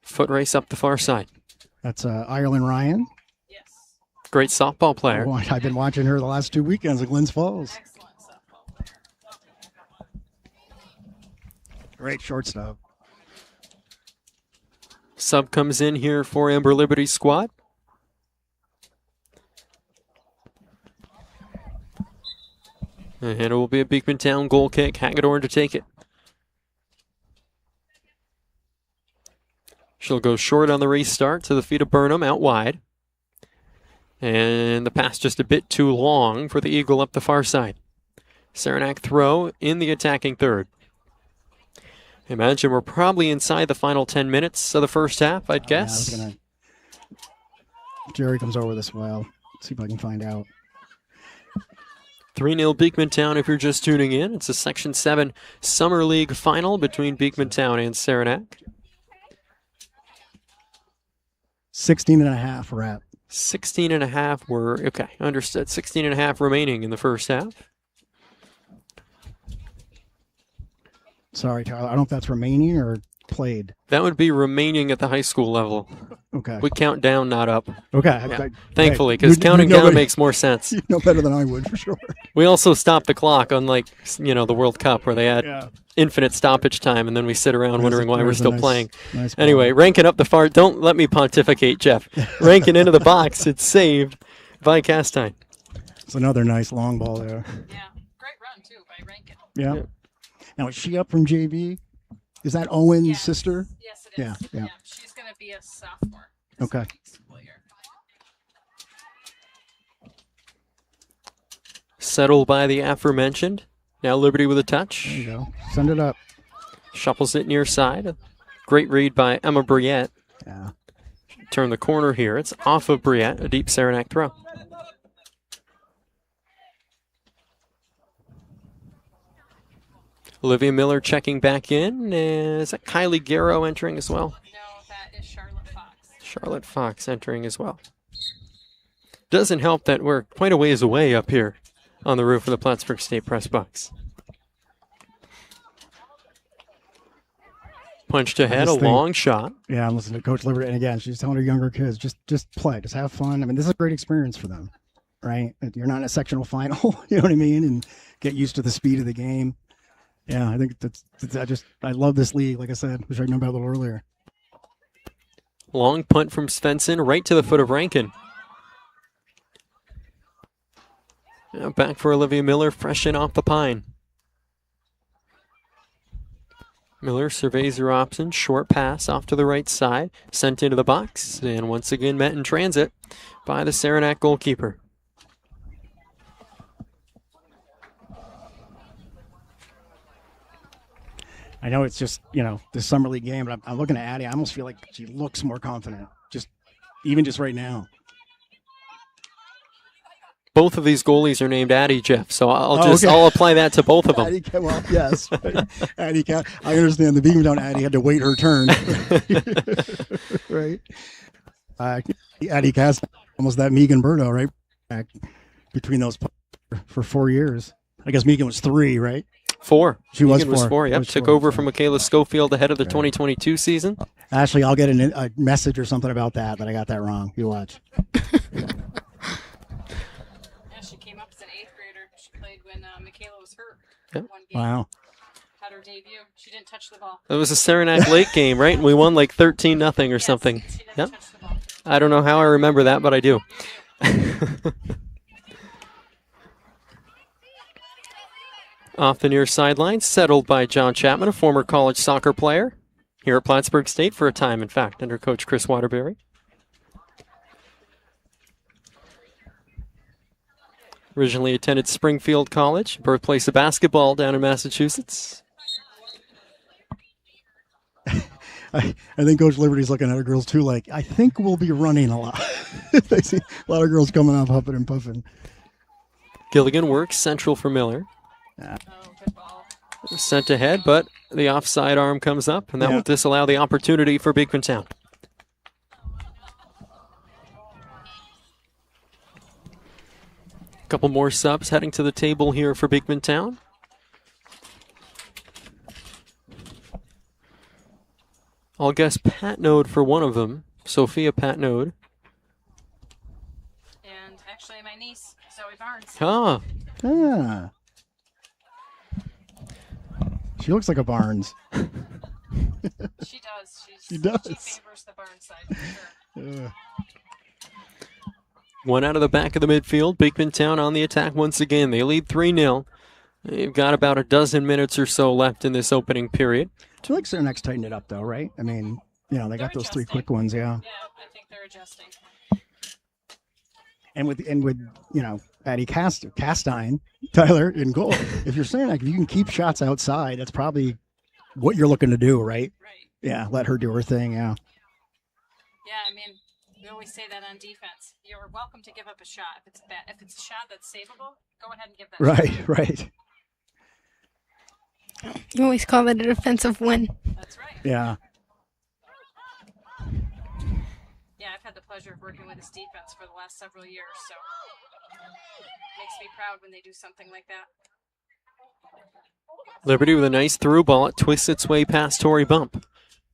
Speaker 1: Foot race up the far side.
Speaker 4: That's Ireland Ryan.
Speaker 3: Yes.
Speaker 1: Great softball player.
Speaker 4: Oh, I've been watching her the last 2 weekends at Glens Falls.
Speaker 3: Excellent softball player.
Speaker 4: Great shortstop.
Speaker 1: Sub comes in here for Amber Liberty's squad. And it will be a Beekmantown goal kick. Hagedorn to take it. She'll go short on the restart to the feet of Burnham, out wide. And the pass just a bit too long for the Eagle up the far side. Saranac throw in the attacking third. Imagine we're probably inside the final 10 minutes of the first half, I'd guess.
Speaker 4: Yeah, Jerry comes over this while. See if I can find out.
Speaker 1: 3-0 Beekmantown if you're just tuning in. It's a Section 7 Summer League final between Beekmantown and Saranac.
Speaker 4: 16.5 we're at.
Speaker 1: 16.5 were, okay, understood. 16.5 remaining in the first half.
Speaker 4: Sorry, Tyler. I don't know if that's remaining or played.
Speaker 1: That would be remaining at the high school level.
Speaker 4: Okay.
Speaker 1: We count down, not up.
Speaker 4: Okay.
Speaker 1: Yeah. Thankfully, because counting down makes more sense.
Speaker 4: You know better than I would, for sure.
Speaker 1: We also stop the clock, unlike, the World Cup, where they had infinite stoppage time, and then we sit around wondering why we're still playing.
Speaker 4: Nice
Speaker 1: anyway, ranking up the far. Don't let me pontificate, Jeff. Ranking into the box. It's saved by Castine.
Speaker 4: It's another nice long ball there.
Speaker 3: Yeah. Great run, too, by Rankin.
Speaker 4: Yeah. Now, is she up from JV? Is that Owen's sister?
Speaker 3: Yes, it is.
Speaker 4: Yeah.
Speaker 3: She's going to be a sophomore.
Speaker 4: Okay.
Speaker 3: School year.
Speaker 1: Settled by the aforementioned. Now Liberty with a touch.
Speaker 4: There you go. Send it up.
Speaker 1: Shuffles it near side. Great read by Emma Briette.
Speaker 4: Yeah.
Speaker 1: Turn the corner here. It's off of Briette. A deep Saranac throw. Olivia Miller checking back in. Is that Kylie Garrow entering as well?
Speaker 3: No, that is Charlotte Fox.
Speaker 1: Charlotte Fox entering as well. Doesn't help that we're quite a ways away up here on the roof of the Plattsburgh State Press Box. Punched ahead, a long shot.
Speaker 4: Yeah, I'm listening to Coach Liberty, and again, she's telling her younger kids, just play, just have fun. I mean, this is a great experience for them, right? You're not in a sectional final, you know what I mean, and get used to the speed of the game. Yeah, I think I love this league. Like I said, wish I knew about it a little earlier.
Speaker 1: Long punt from Svensson right to the foot of Rankin. Now back for Olivia Miller, fresh in off the pine. Miller surveys her option, short pass off to the right side, sent into the box, and once again met in transit by the Saranac goalkeeper.
Speaker 4: I know it's just, the summer league game, but I'm looking at Addie. I almost feel like she looks more confident, even just right now.
Speaker 1: Both of these goalies are named Addie, Jeff, so I'll apply that to both of them.
Speaker 4: Addie, well, yes. Addie, I understand the Beekmantown Addie had to wait her turn. Right? Addie Cass, almost that Megan Burdo, right? Back between those for 4 years. I guess Megan was 3, right?
Speaker 1: 4.
Speaker 4: She was 4.
Speaker 1: Was 4, yep. Took over from Michaela Schofield ahead of the 2022 season.
Speaker 4: Ashley, I'll get a message or something about that I got that wrong. You watch.
Speaker 3: Yeah, she came up as an 8th grader. She played when Michaela was hurt.
Speaker 1: Yep.
Speaker 3: One game.
Speaker 4: Wow.
Speaker 3: had her debut. She didn't touch the ball.
Speaker 1: It was a Saranac late game, right? And we won like 13-0 or something.
Speaker 3: She didn't
Speaker 1: Yep.
Speaker 3: touch the ball.
Speaker 1: I don't know how I remember that, but I do. Off the near sideline, settled by John Chapman, a former college soccer player here at Plattsburgh State for a time, in fact, under Coach Chris Waterbury. Originally attended Springfield College, birthplace of basketball down in Massachusetts.
Speaker 4: I think Coach Liberty's looking at her girls too, like, I think we'll be running a lot. I see a lot of girls coming off huffing and puffing.
Speaker 1: Gilligan works central for Miller.
Speaker 3: Oh, good ball.
Speaker 1: Sent ahead, but the offside arm comes up, and that will disallow the opportunity for Beekmantown. A couple more subs heading to the table here for Beekmantown. I'll guess Patnode for one of them, Sophia Patnode.
Speaker 3: And actually, my niece, Zoe Barnes.
Speaker 1: Ah,
Speaker 4: Ah. She looks like a Barnes.
Speaker 3: She does.
Speaker 4: She does.
Speaker 3: She favors the Barnes side for sure.
Speaker 1: one out of the back of the midfield. Beekmantown on the attack once again. They lead 3-0. They've got about a dozen minutes or so left in this opening period.
Speaker 4: I feel like Saranac tightened it up, though, right? I mean, you know, they got those three
Speaker 3: adjusting.
Speaker 4: quick ones, yeah.
Speaker 3: Yeah, I think they're adjusting.
Speaker 4: And with you know, Addie Castine, Tyler in goal. If you're Saranac, if you can keep shots outside, that's probably what you're looking to do, right?
Speaker 3: Right.
Speaker 4: Yeah, let her do her thing, yeah.
Speaker 3: Yeah, I mean, we always say that on defense. You're welcome to give up a shot. If it's a shot that's savable, go ahead and give that
Speaker 4: Right,
Speaker 3: shot.
Speaker 4: right.
Speaker 2: You always call it a defensive win.
Speaker 3: That's right.
Speaker 4: Yeah.
Speaker 3: Yeah, I've had the pleasure of working with this defense for the last several years, so it makes me proud when they do something like that.
Speaker 1: Liberty with a nice through ball. It twists its way past Tory Bump.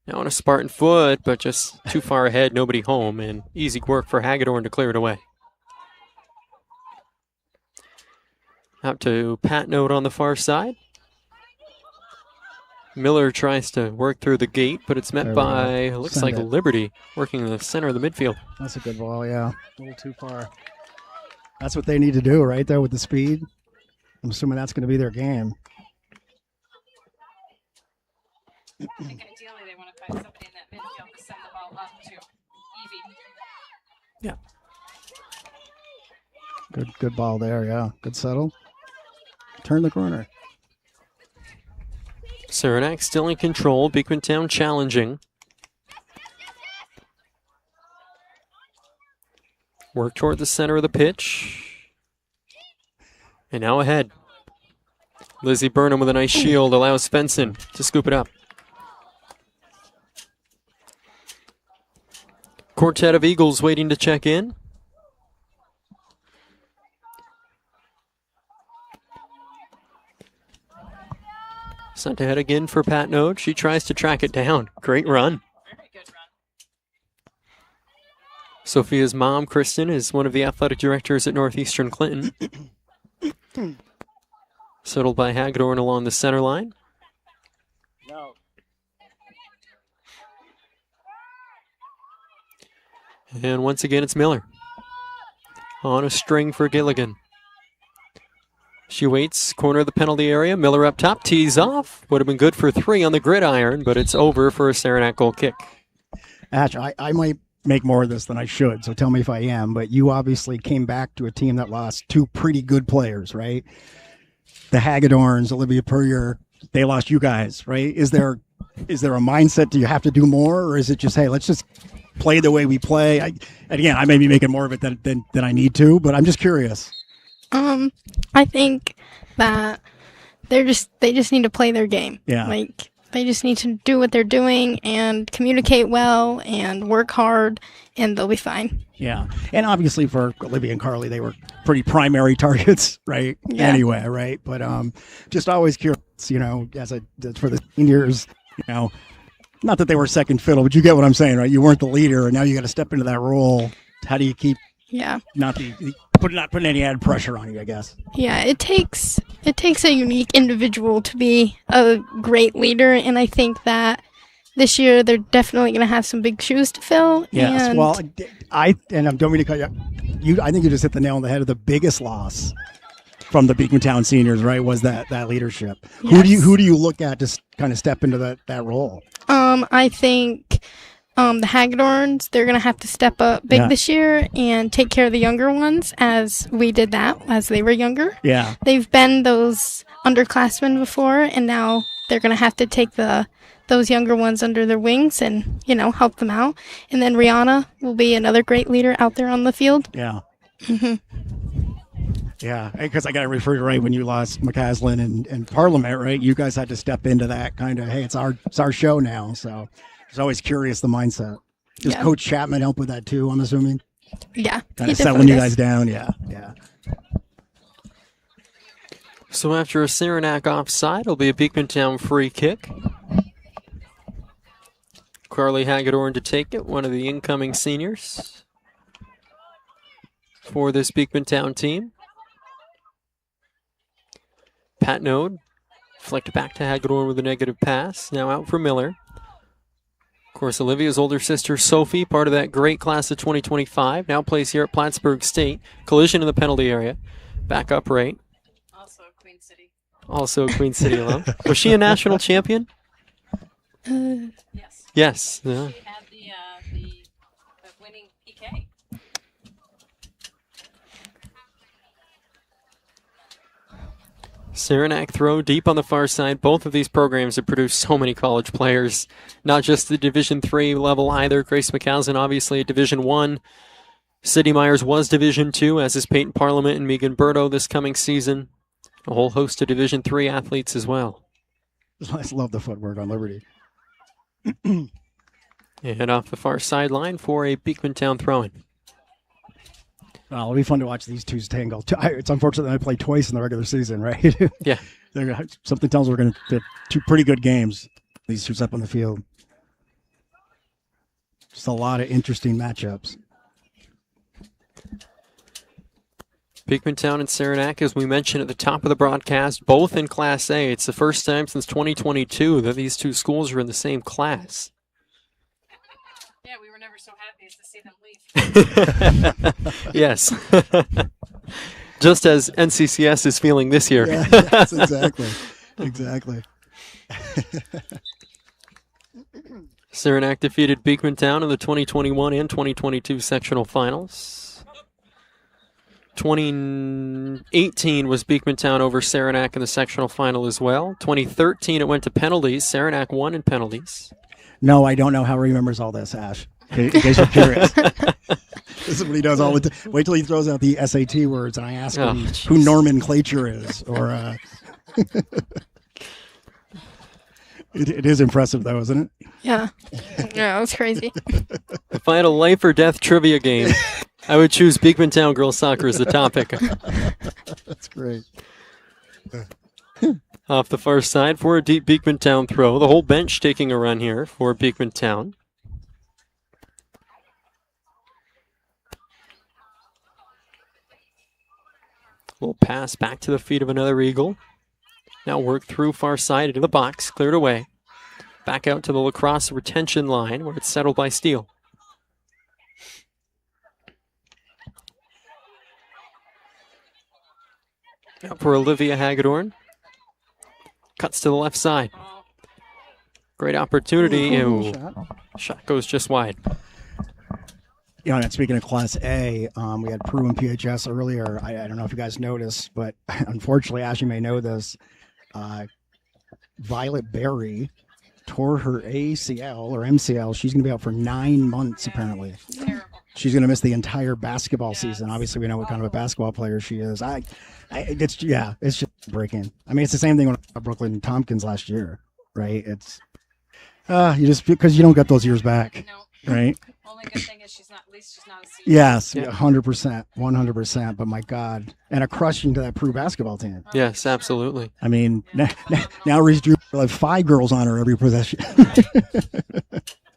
Speaker 1: Now on a Spartan foot, but just too far ahead, nobody home, and easy work for Hagedorn to clear it away. Out to Patnode on the far side. Miller tries to work through the gate, but it's met
Speaker 4: There we
Speaker 1: by,
Speaker 4: go.
Speaker 1: looks
Speaker 4: Send
Speaker 1: like
Speaker 4: it.
Speaker 1: Liberty, working in the center of the midfield.
Speaker 4: That's a good ball, yeah. A little too far. That's what they need to do, right there with the speed. I'm assuming that's going to be their game.
Speaker 3: I think ideally they want to find somebody in that midfield to send the ball up to Evie.
Speaker 1: Yeah.
Speaker 4: Good ball there, yeah. Good settle. Turn the corner.
Speaker 1: Saranac still in control. Beekmantown challenging. Work toward the center of the pitch. And now ahead. Lizzie Burnham with a nice shield allows Svensson to scoop it up. Quartet of Eagles waiting to check in. Sent ahead again for Patnode. She tries to track it down. Great run.
Speaker 3: Very good run.
Speaker 1: Sophia's mom, Kristen, is one of the athletic directors at Northeastern Clinton. Settled by Hagedorn along the center line.
Speaker 4: No.
Speaker 1: And once again, it's Miller. On a string for Gilligan. She waits, corner of the penalty area. Miller up top, tees off. Would have been good for 3 on the gridiron, but it's over for a Saranac goal kick.
Speaker 4: Ash, I might make more of this than I should, so tell me if I am, but you obviously came back to a team that lost 2 pretty good players, right? The Hagedorns, Olivia Purrier, they lost you guys, right? Is there a mindset, do you have to do more, or is it just, hey, let's just play the way we play? And again, I may be making more of it than I need to, but I'm just curious.
Speaker 2: I think that they just need to play their game.
Speaker 4: Yeah.
Speaker 2: Like, they just need to do what they're doing and communicate well and work hard, and they'll be fine.
Speaker 4: Yeah. And obviously for Olivia and Carly, they were pretty primary targets, right?
Speaker 2: Yeah.
Speaker 4: Anyway, right? But just always curious, you know, for the seniors, you know, not that they were second fiddle, but you get what I'm saying, right? You weren't the leader, and now you got to step into that role. How do you keep
Speaker 2: Yeah.
Speaker 4: not putting any added pressure on you, I guess.
Speaker 2: Yeah, it takes a unique individual to be a great leader, and I think that this year they're definitely going to have some big shoes to fill.
Speaker 4: Yes.
Speaker 2: And
Speaker 4: Well, I don't mean to cut you. I think you just hit the nail on the head of the biggest loss from the Beekmantown seniors, right? Was that leadership?
Speaker 2: Yes.
Speaker 4: Who do you look at to kind of step into that role?
Speaker 2: I think the Hagedorns, they're going to have to step up big this year and take care of the younger ones, as we did that as they were younger.
Speaker 4: Yeah.
Speaker 2: They've been those underclassmen before, and now they're going to have to take those younger ones under their wings and, help them out. And then Rihanna will be another great leader out there on the field.
Speaker 4: Yeah.
Speaker 2: Mm-hmm.
Speaker 4: Yeah, because I got to refer to right when you lost McCaslin and Parliament, right? You guys had to step into that kind of, hey, it's our show now. So I was always curious the mindset. Does Coach Chapman help with that too, I'm assuming?
Speaker 2: Yeah.
Speaker 4: Kind of settling you guys down, yeah.
Speaker 1: So after a Saranac offside, it'll be a Beekmantown free kick. Carly Hagedorn to take it, one of the incoming seniors for this Beekmantown team. Pat Node flicked back to Hagedorn with a negative pass. Now out for Miller. Of course, Olivia's older sister, Sophie, part of that great class of 2025, now plays here at Plattsburgh State. Collision in the penalty area. Back upright.
Speaker 3: Also Queen City.
Speaker 1: Also a Queen City alum. Was she a national champion?
Speaker 3: Yes.
Speaker 1: Yes. Yeah.
Speaker 3: She had the winning PK.
Speaker 1: Saranac throw deep on the far side. Both of these programs have produced so many college players, not just the Division III level either. Grace McCaslin, obviously, at Division I. City Myers was Division II, as is Peyton Parliament and Megan Berto this coming season. A whole host of Division III athletes as well.
Speaker 4: I love the footwork on Liberty.
Speaker 1: And off the far sideline for a Beekmantown throw-in.
Speaker 4: Well, it'll be fun to watch these two tangle. It's unfortunate that I played twice in the regular season, right?
Speaker 1: Yeah.
Speaker 4: Something tells me we're going to have two pretty good games, these two up on the field. Just a lot of interesting matchups.
Speaker 1: Beekmantown and Saranac, as we mentioned at the top of the broadcast, both in Class A. It's the first time since 2022 that these two schools are in the same class.
Speaker 3: Yeah, we were never so happy as to see them leave.
Speaker 1: Yes. Just as NCCS is feeling this year.
Speaker 4: Yeah, yes, exactly.
Speaker 1: Saranac defeated Beekmantown in the 2021 and 2022 sectional finals. 2018 was Beekmantown over Saranac in the sectional final as well. 2013 it went to penalties. Saranac won in penalties.
Speaker 4: No, I don't know how he remembers all this, Ash. In case you're curious. This is what he does all the time. Wait till he throws out the SAT words and I ask him who nomenclature is. Or It is impressive, though, isn't it?
Speaker 2: Yeah. Yeah, it was crazy.
Speaker 1: If I had a life or death trivia game, I would choose Beekmantown girls soccer as the topic.
Speaker 4: That's great.
Speaker 1: Off the far side for a deep Beekmantown throw. The whole bench taking a run here for Beekmantown. Little pass back to the feet of another Eagle. Now work through far side into the box, cleared away. Back out to the lacrosse retention line where it's settled by Steele. Out for Olivia Hagedorn. Cuts to the left side. Great opportunity. Shot goes just wide.
Speaker 4: You know, and speaking of Class A, we had Peru and PHS earlier. I don't know if you guys noticed, but unfortunately, as you may know this, Violet Berry tore her ACL or MCL. She's going to be out for 9 months, apparently.
Speaker 3: Terrible.
Speaker 4: She's going to miss the entire basketball season. Obviously, we know what kind of a basketball player she is. It's just breaking. I mean, it's the same thing with Brooklyn Tompkins last year, right? It's you just because you don't get those years back,
Speaker 3: No.
Speaker 4: right?
Speaker 3: Only good thing is she's not a senior.
Speaker 4: Yes, 100%, 100%. But my God, and a crushing to that Peru basketball team.
Speaker 1: Yes, absolutely.
Speaker 4: I mean, now Reese Drew will have 5 girls on her every possession.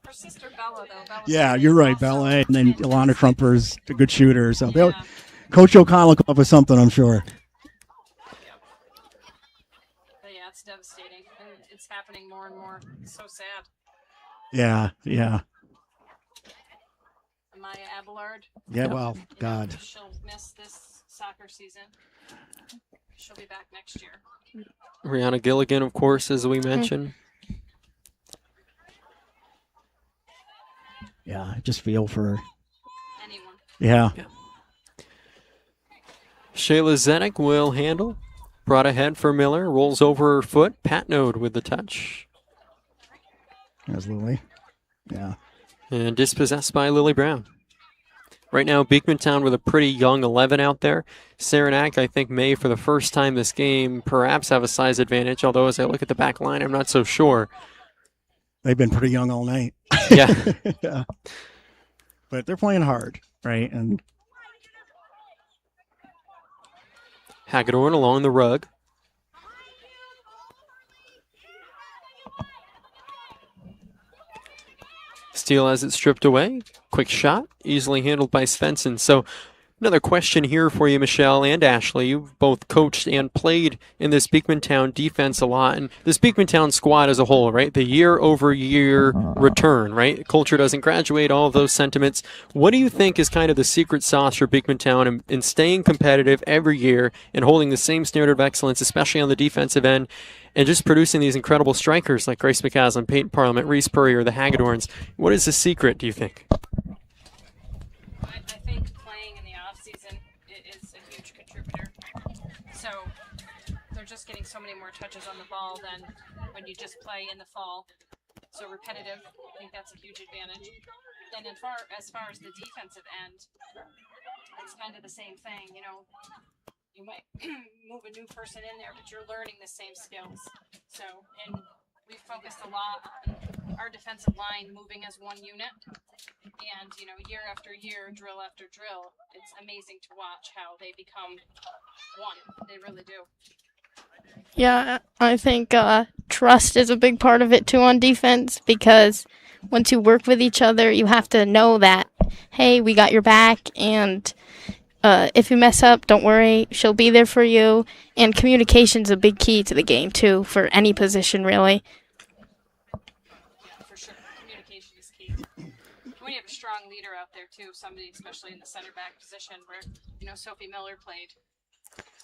Speaker 3: For sister Bella, though. Bella's
Speaker 4: Yeah,
Speaker 3: great
Speaker 4: you're right,
Speaker 3: also.
Speaker 4: Bella. And then Ilana Trumper's a good shooter. So
Speaker 3: Yeah.
Speaker 4: Coach O'Connell will come up with something, I'm sure.
Speaker 3: But yeah, it's devastating. And it's happening more and more. It's so sad.
Speaker 4: Yeah, yeah.
Speaker 3: Maya Abelard.
Speaker 4: Yeah, well,
Speaker 3: you know,
Speaker 4: God.
Speaker 3: she'll miss this soccer season. She'll be back next year.
Speaker 1: Rihanna Gilligan, of course, as we mentioned.
Speaker 4: Yeah, I just feel for her.
Speaker 3: Anyone.
Speaker 4: Yeah.
Speaker 1: Shayla Zenick will handle. Brought ahead for Miller. Rolls over her foot. Patnode with the touch.
Speaker 4: There's Lily. Yeah.
Speaker 1: And dispossessed by Lily Brown. Right now, Beekmantown with a pretty young 11 out there. Saranac, I think, may, for the first time this game, perhaps have a size advantage, although as I look at the back line, I'm not so sure.
Speaker 4: They've been pretty young all night.
Speaker 1: Yeah.
Speaker 4: Yeah. But they're playing hard, right? And
Speaker 1: Hagedorn along the rug. Steele has it stripped away. Quick shot, easily handled by Svensson. So another question here for you, Michelle and Ashley. You've both coached and played in this Beekmantown defense a lot. And this Beekmantown squad as a whole, right? The year-over-year return, right? Culture doesn't graduate, all of those sentiments. What do you think is kind of the secret sauce for Beekmantown in staying competitive every year and holding the same standard of excellence, especially on the defensive end, and just producing these incredible strikers like Grace McCaslin, Peyton Parliament, Reese Purrier, the Hagedorns? What is the secret, do you think?
Speaker 3: I think playing in the off season is a huge contributor. So they're just getting so many more touches on the ball than when you just play in the fall. So repetitive, I think that's a huge advantage. And as far as the defensive end, it's kind of the same thing. You know, you might move a new person in there, but you're learning the same skills. So, and we've focused a lot on our defensive line moving as one unit. And, you know, year after year, drill after drill, it's amazing to watch how they become one. They really do.
Speaker 2: Yeah, I think trust is a big part of it too on defense, because once you work with each other, you have to know that, hey, we got your back, and if you mess up, don't worry, she'll be there for you. And communication's a big key to the game too, for any position really.
Speaker 3: Yeah, for sure. Communication is key. When you have a strong leader out there too, somebody especially in the center back position where, you know, Sophie Miller played,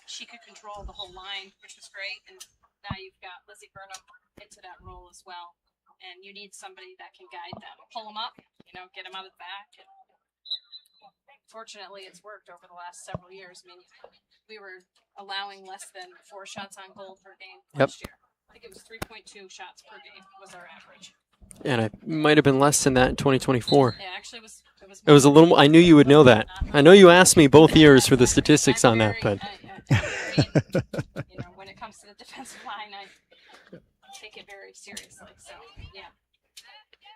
Speaker 3: she could control the whole line, which was great. And now you've got Lizzie Burnham into that role as well. And you need somebody that can guide them, pull them up, you know, get them out of the back. And fortunately, it's worked over the last several years. I mean, we were allowing less than 4 shots on goal per game last year. I think it was 3.2 shots per game was our average.
Speaker 1: And it might have been less than that in 2024.
Speaker 3: Yeah, actually,
Speaker 1: It was a little. I knew you would know that. I know you asked me both years for the statistics on that, but
Speaker 3: you know, when it comes to the defensive line, I take it very seriously. So yeah,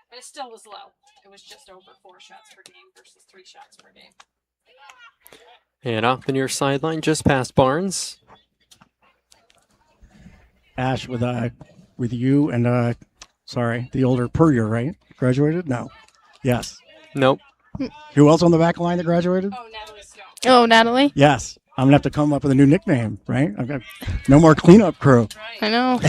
Speaker 3: but it still was low. It was just over 4 shots per game versus 3 shots per game.
Speaker 1: and off the near sideline, just past Barnes.
Speaker 4: Ash with you and sorry, the older Purrier, right? Graduated? No. Yes.
Speaker 1: Nope.
Speaker 4: Who else on the back line that graduated?
Speaker 3: Oh, Natalie Stone.
Speaker 2: Oh, Natalie?
Speaker 4: Yes. I'm gonna have to come up with a new nickname, right? I've got no more cleanup crew.
Speaker 2: I know.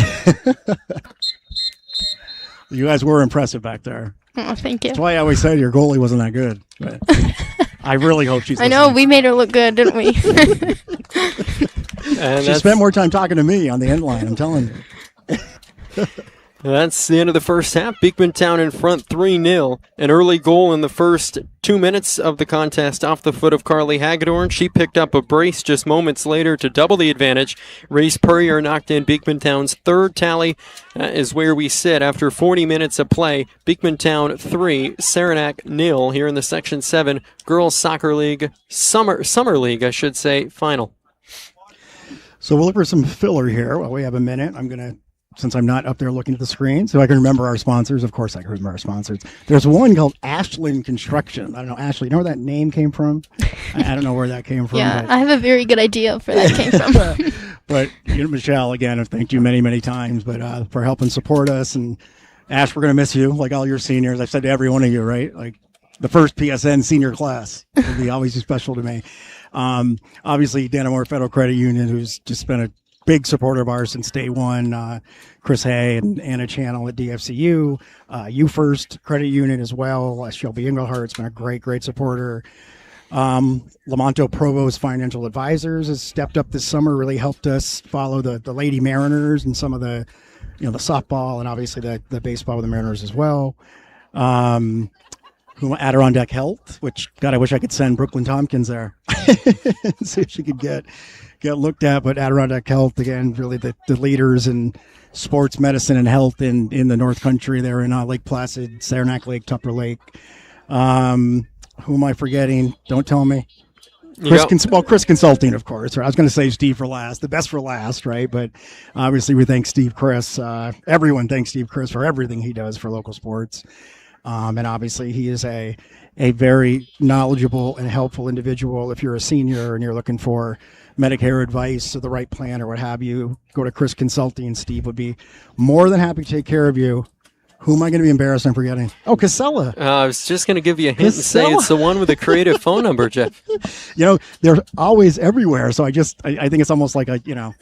Speaker 4: You guys were impressive back there.
Speaker 2: Oh, thank you.
Speaker 4: That's why I always said your goalie wasn't that good. But I really hope she's
Speaker 2: I know,
Speaker 4: listening.
Speaker 2: we made her look good, didn't we?
Speaker 1: And
Speaker 4: She spent more time talking to me on the end line, I'm telling you.
Speaker 1: That's the end of the first half. Beekmantown in front 3-0. An early goal in the first 2 minutes of the contest off the foot of Carly Hagedorn. She picked up a brace just moments later to double the advantage. Reese Purrier knocked in Beekmantown's third tally. That is where we sit after 40 minutes of play. Beekmantown 3, Saranac 0 here in the Section 7 Girls Soccer League, Summer League, I should say, final.
Speaker 4: So we'll look for some filler here while we have a minute. I'm going to, since I'm not up there looking at the screen, so I can remember our sponsors. Of course I can remember our sponsors. There's one called Ashlind Construction. I don't know, Ashley, you know where that name came from? I don't know where that came from.
Speaker 2: Yeah,
Speaker 4: but,
Speaker 2: I have a very good idea of where that came from.
Speaker 4: but you know, Michelle, again, I've thanked you many, many times, but for helping support us and Ash, we're going to miss you, like all your seniors. I've said to every one of you, right? Like the first PSN senior class will be always special to me. Obviously, Dannemora Federal Credit Union, who's just been a big supporter of ours since day one. Chris Hay and Anna Channel at DFCU. You First Credit Union as well. Shelby Englehart's been a great supporter. Lomanto-Provost Financial Advisors has stepped up this summer, really helped us follow the Lady Mariners and some of the, the softball and obviously the baseball with the Mariners as well. Adirondack Health, which, God, I wish I could send Brooklyn Tompkins there and see if she could get looked at. But Adirondack Health, again, really the leaders in sports medicine and health in the North Country. They're in Lake Placid, Saranac Lake, Tupper Lake. Who am I forgetting? Don't tell me. Criss Consulting, of course. I was going to say Steve for last, the best for last, right? But obviously we thank Steve Criss. Everyone thanks Steve Criss for everything he does for local sports. And obviously he is a very knowledgeable and helpful individual. If you're a senior and you're looking for Medicare advice or the right plan or what have you, go to Criss Consulting. Steve would be more than happy to take care of you. Who am I going to be embarrassed I'm forgetting? Oh, Casella.
Speaker 1: I was just going to give you a hint and say it's the one with the creative phone number, Jeff.
Speaker 4: They're always everywhere. So I think it's almost like no,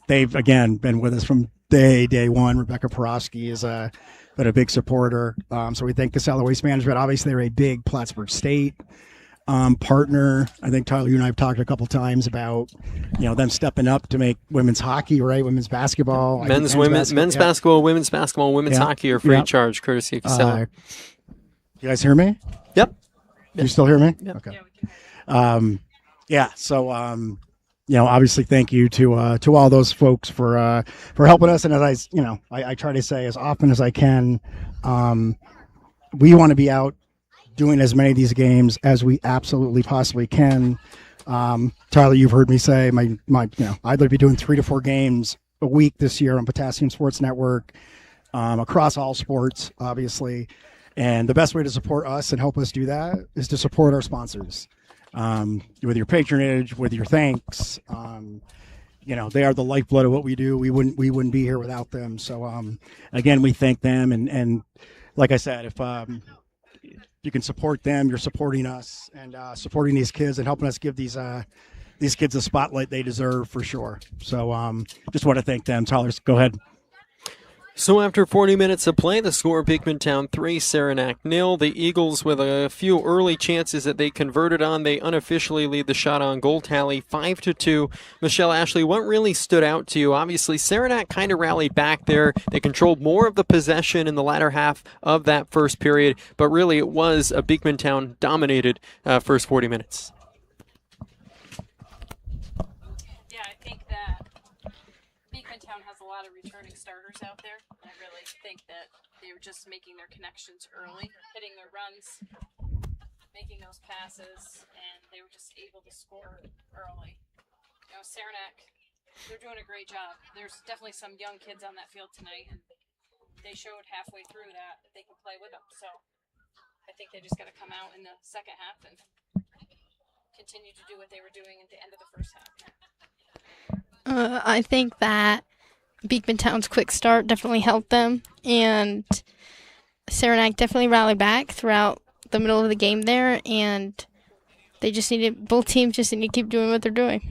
Speaker 4: they've, again, been with us from day one. Rebecca Porofsky is been a big supporter. So we thank Casella Waste Management. Obviously, they're a big Plattsburgh State partner. I think, Tyler, you and I have talked a couple times about, them stepping up to make women's hockey, right? Women's basketball.
Speaker 1: Men's basketball, women's hockey are free of charge, courtesy of Casella.
Speaker 4: You guys hear me?
Speaker 1: Yep.
Speaker 4: You still hear me?
Speaker 1: Yep.
Speaker 4: Okay. So, obviously thank you to all those folks for helping us. And as I try to say as often as I can, we want to be out doing as many of these games as we absolutely possibly can. Tyler, you've heard me say I'd like to be doing 3 to 4 games a week this year on Potassium Sports Network, across all sports, obviously. And the best way to support us and help us do that is to support our sponsors. With your patronage, with your thanks, they are the lifeblood of what we do. We wouldn't be here without them. So, again, we thank them. And like I said, if you can support them, you're supporting us and supporting these kids and helping us give these kids a spotlight they deserve for sure. So, just want to thank them. Tyler, go ahead.
Speaker 1: So after 40 minutes of play, the score, Beekmantown 3, Saranac 0. The Eagles, with a few early chances that they converted on, they unofficially lead the shot on goal tally 5-2. Michelle, Ashley, what really stood out to you? Obviously, Saranac kind of rallied back there. They controlled more of the possession in the latter half of that first period, but really it was a Beekmantown-dominated first 40 minutes.
Speaker 3: Yeah, I think that Beekmantown has a lot of returning starters out there. I really think that they were just making their connections early, hitting their runs, making those passes, and they were just able to score early. Saranac, they're doing a great job. There's definitely some young kids on that field tonight, and they showed halfway through that they can play with them. So I think they just got to come out in the second half and continue to do what they were doing at the end of the first half.
Speaker 2: I think that Beekmantown's quick start definitely helped them, and Saranac definitely rallied back throughout the middle of the game there, and both teams just need to keep doing what they're doing.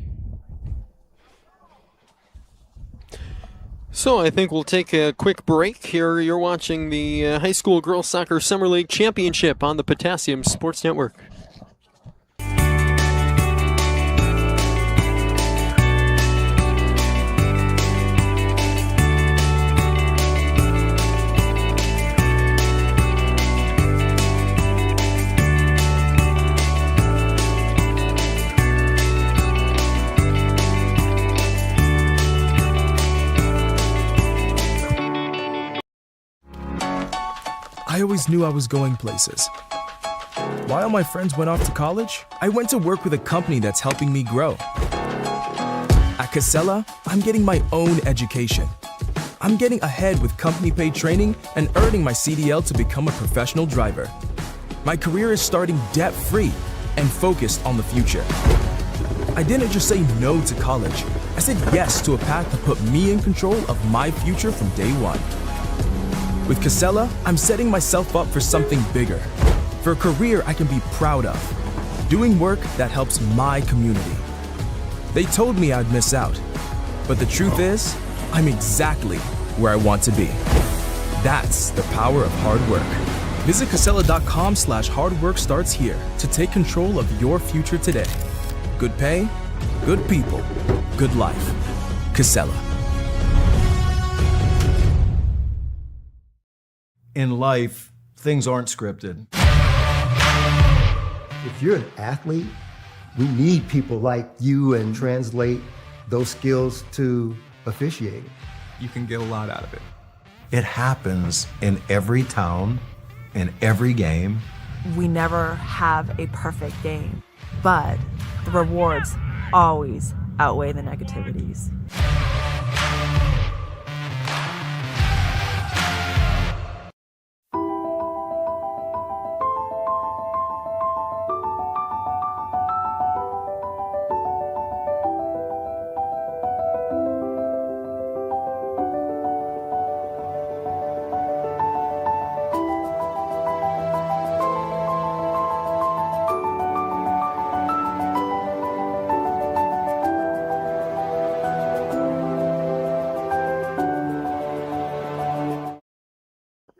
Speaker 1: So I think we'll take a quick break here. You're watching the High School Girls Soccer Summer League Championship on the Potassium Sports Network.
Speaker 5: I always knew I was going places. While my friends went off to college, I went to work with a company that's helping me grow. At Casella, I'm getting my own education. I'm getting ahead with company-paid training and earning my CDL to become a professional driver. My career is starting debt-free and focused on the future. I didn't just say no to college. I said yes to a path to put me in control of my future from day one. With Casella, I'm setting myself up for something bigger, for a career I can be proud of, doing work that helps my community. They told me I'd miss out, but the truth is, I'm exactly where I want to be. That's the power of hard work. Visit Casella.com/hardwork starts here to take control of your future today. Good pay, good people, good life. Casella.
Speaker 6: In life, things aren't scripted.
Speaker 7: If you're an athlete, we need people like you and translate those skills to officiating.
Speaker 8: You can get a lot out of it.
Speaker 6: It happens in every town, in every game.
Speaker 9: We never have a perfect game, but the rewards always outweigh the negativities.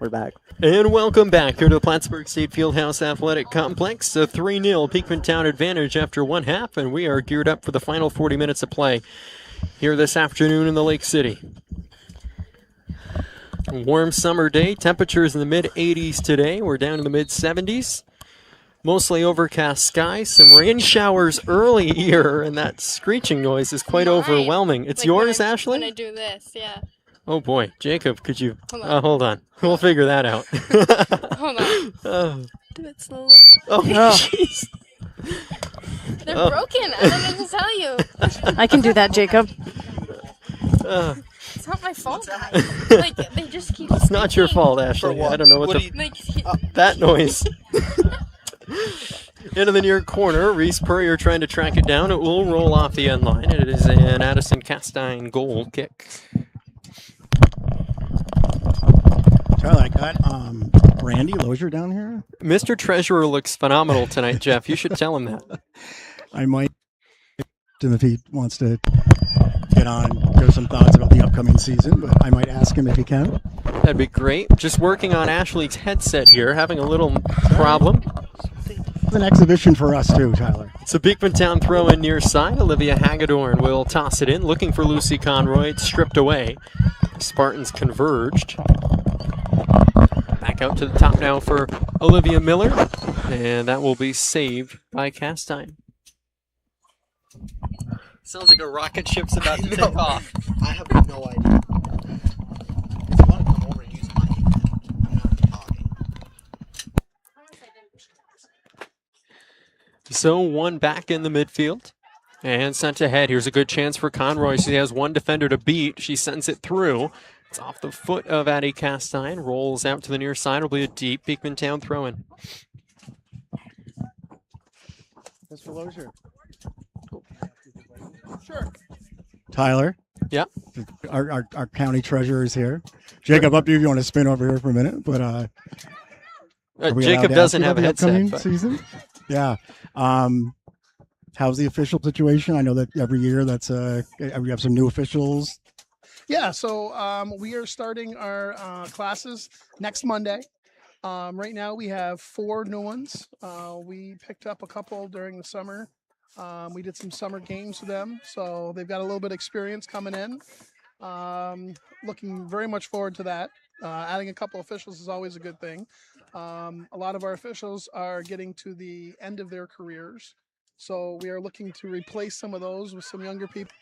Speaker 10: We're back.
Speaker 1: And welcome back here to the Plattsburgh State Fieldhouse Athletic Complex. A 3-0 Beekmantown advantage after one half, and we are geared up for the final 40 minutes of play here this afternoon in the Lake City. A warm summer day, temperatures in the mid-80s today. We're down in the mid-70s. Mostly overcast skies, some rain showers early here, and that screeching noise is quite overwhelming. It's yours, Ashley?
Speaker 2: When I do this, yeah.
Speaker 1: Oh boy, Jacob, could you? Hold on. We'll figure that out.
Speaker 2: Hold on.
Speaker 1: Oh.
Speaker 2: Do it slowly.
Speaker 1: Oh, jeez.
Speaker 2: They're broken. I don't know what to tell you.
Speaker 3: I can do that, Jacob.
Speaker 2: It's not my fault, guys. Like, they just keep
Speaker 1: It's not your fault, Ashley. I don't know what that noise. Into the near corner, Reese Purrier trying to track it down. It will roll off the end line. It is an Addison Castine goal kick.
Speaker 4: Charlie, I got Randy Lozier down here.
Speaker 1: Mr. Treasurer looks phenomenal tonight, Jeff. You should tell him that.
Speaker 4: I might, if he wants to get on, give some thoughts about the upcoming season, but I might ask him if he can.
Speaker 1: That'd be great. Just working on Ashley's headset here, having a little problem.
Speaker 4: It's an exhibition for us too, Tyler.
Speaker 1: It's a Beekmantown throw in near side. Olivia Hagedorn will toss it in, looking for Lucy Conroy. It's stripped away. Spartans converged. Back out to the top now for Olivia Miller, and that will be saved by Castine. Sounds like a rocket ship's about to take off.
Speaker 10: I have no idea. If you want to come over and use my email, I'm not talking.
Speaker 1: So one back in the midfield and sent ahead. Here's a good chance for Conroy. She has one defender to beat. She sends it through. It's off the foot of Addie Castine. Rolls out to the near side. It'll be a deep Beekmantown throw-in.
Speaker 4: Mr. Lozier.
Speaker 10: Sure.
Speaker 4: Tyler.
Speaker 1: Yeah.
Speaker 4: Our county treasurer is here. Jacob, up to you if you want to spin over here for a minute. But
Speaker 1: Jacob doesn't have a headset. But...
Speaker 4: season? Yeah. How's the official situation? I know that every year we have some new officials.
Speaker 11: Yeah, so we are starting our classes next Monday. Right now we have 4 new ones. We picked up a couple during the summer. We did some summer games with them, so they've got a little bit of experience coming in. Looking very much forward to that. Adding a couple officials is always a good thing. A lot of our officials are getting to the end of their careers, so we are looking to replace some of those with some younger people.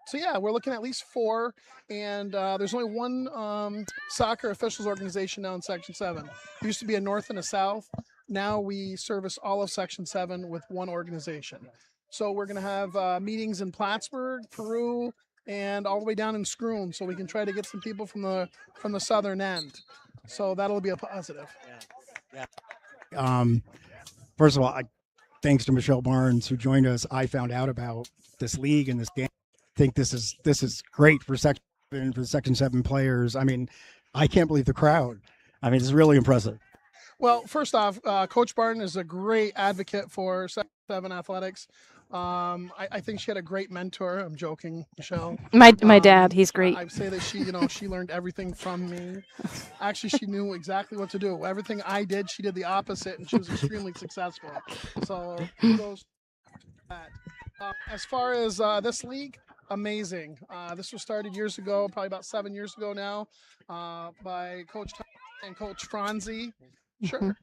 Speaker 11: So yeah, we're looking at least 4, and there's only one soccer officials organization now in Section 7. There used to be a North and a South. Now we service all of Section 7 with one organization. So we're going to have meetings in Plattsburgh, Peru, and all the way down in Scroon, so we can try to get some people from the southern end. So that'll be a positive.
Speaker 4: Yeah. First of all, thanks to Michelle Barnes who joined us. I found out about this league and this game. I think this is great for Section And for Section 7 players, I mean, I can't believe the crowd. I mean, it's really impressive.
Speaker 11: Well, first off, Coach Barton is a great advocate for Section 7 athletics. I think she had a great mentor. I'm joking, Michelle.
Speaker 12: My dad, he's great.
Speaker 11: I'd say that she learned everything from me. Actually, she knew exactly what to do. Everything I did, she did the opposite, and she was extremely successful. So kudos to that. As far as this league, amazing. This was started years ago, probably about 7 years ago now, by Coach Tom and Coach Franzi. Sure.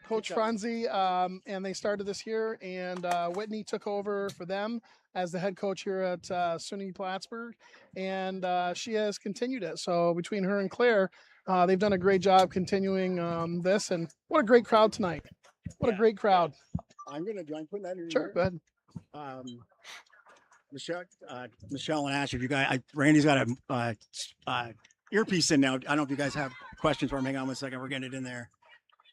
Speaker 11: Coach Franzi, and they started this year, and Whitney took over for them as the head coach here at SUNY Plattsburgh, and she has continued it. So between her and Claire, they've done a great job continuing this, and what a great crowd tonight. What a great crowd.
Speaker 4: I'm going to join putting that in.
Speaker 11: Sure, go ahead.
Speaker 4: Michelle and Ash, if you guys, Randy's got a earpiece in now. I don't know if you guys have questions for him. Hang on 1 second. We're getting it in there.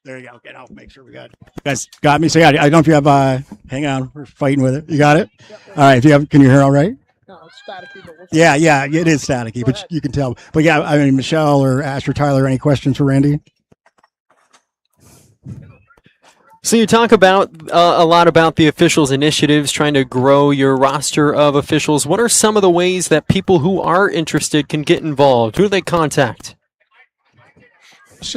Speaker 4: There you go. Okay, I'll make sure we got it. You guys got me. So yeah, I don't know if you have, hang on. We're fighting with it. You got it?
Speaker 11: Yep.
Speaker 4: All right. If you have, can you hear all right?
Speaker 11: No, it's staticky, but
Speaker 4: Yeah, it is staticky, but you can tell. But yeah, I mean, Michelle or Ash or Tyler, any questions for Randy?
Speaker 1: So you talk about a lot about the officials' initiatives, trying to grow your roster of officials. What are some of the ways that people who are interested can get involved? Who do they contact?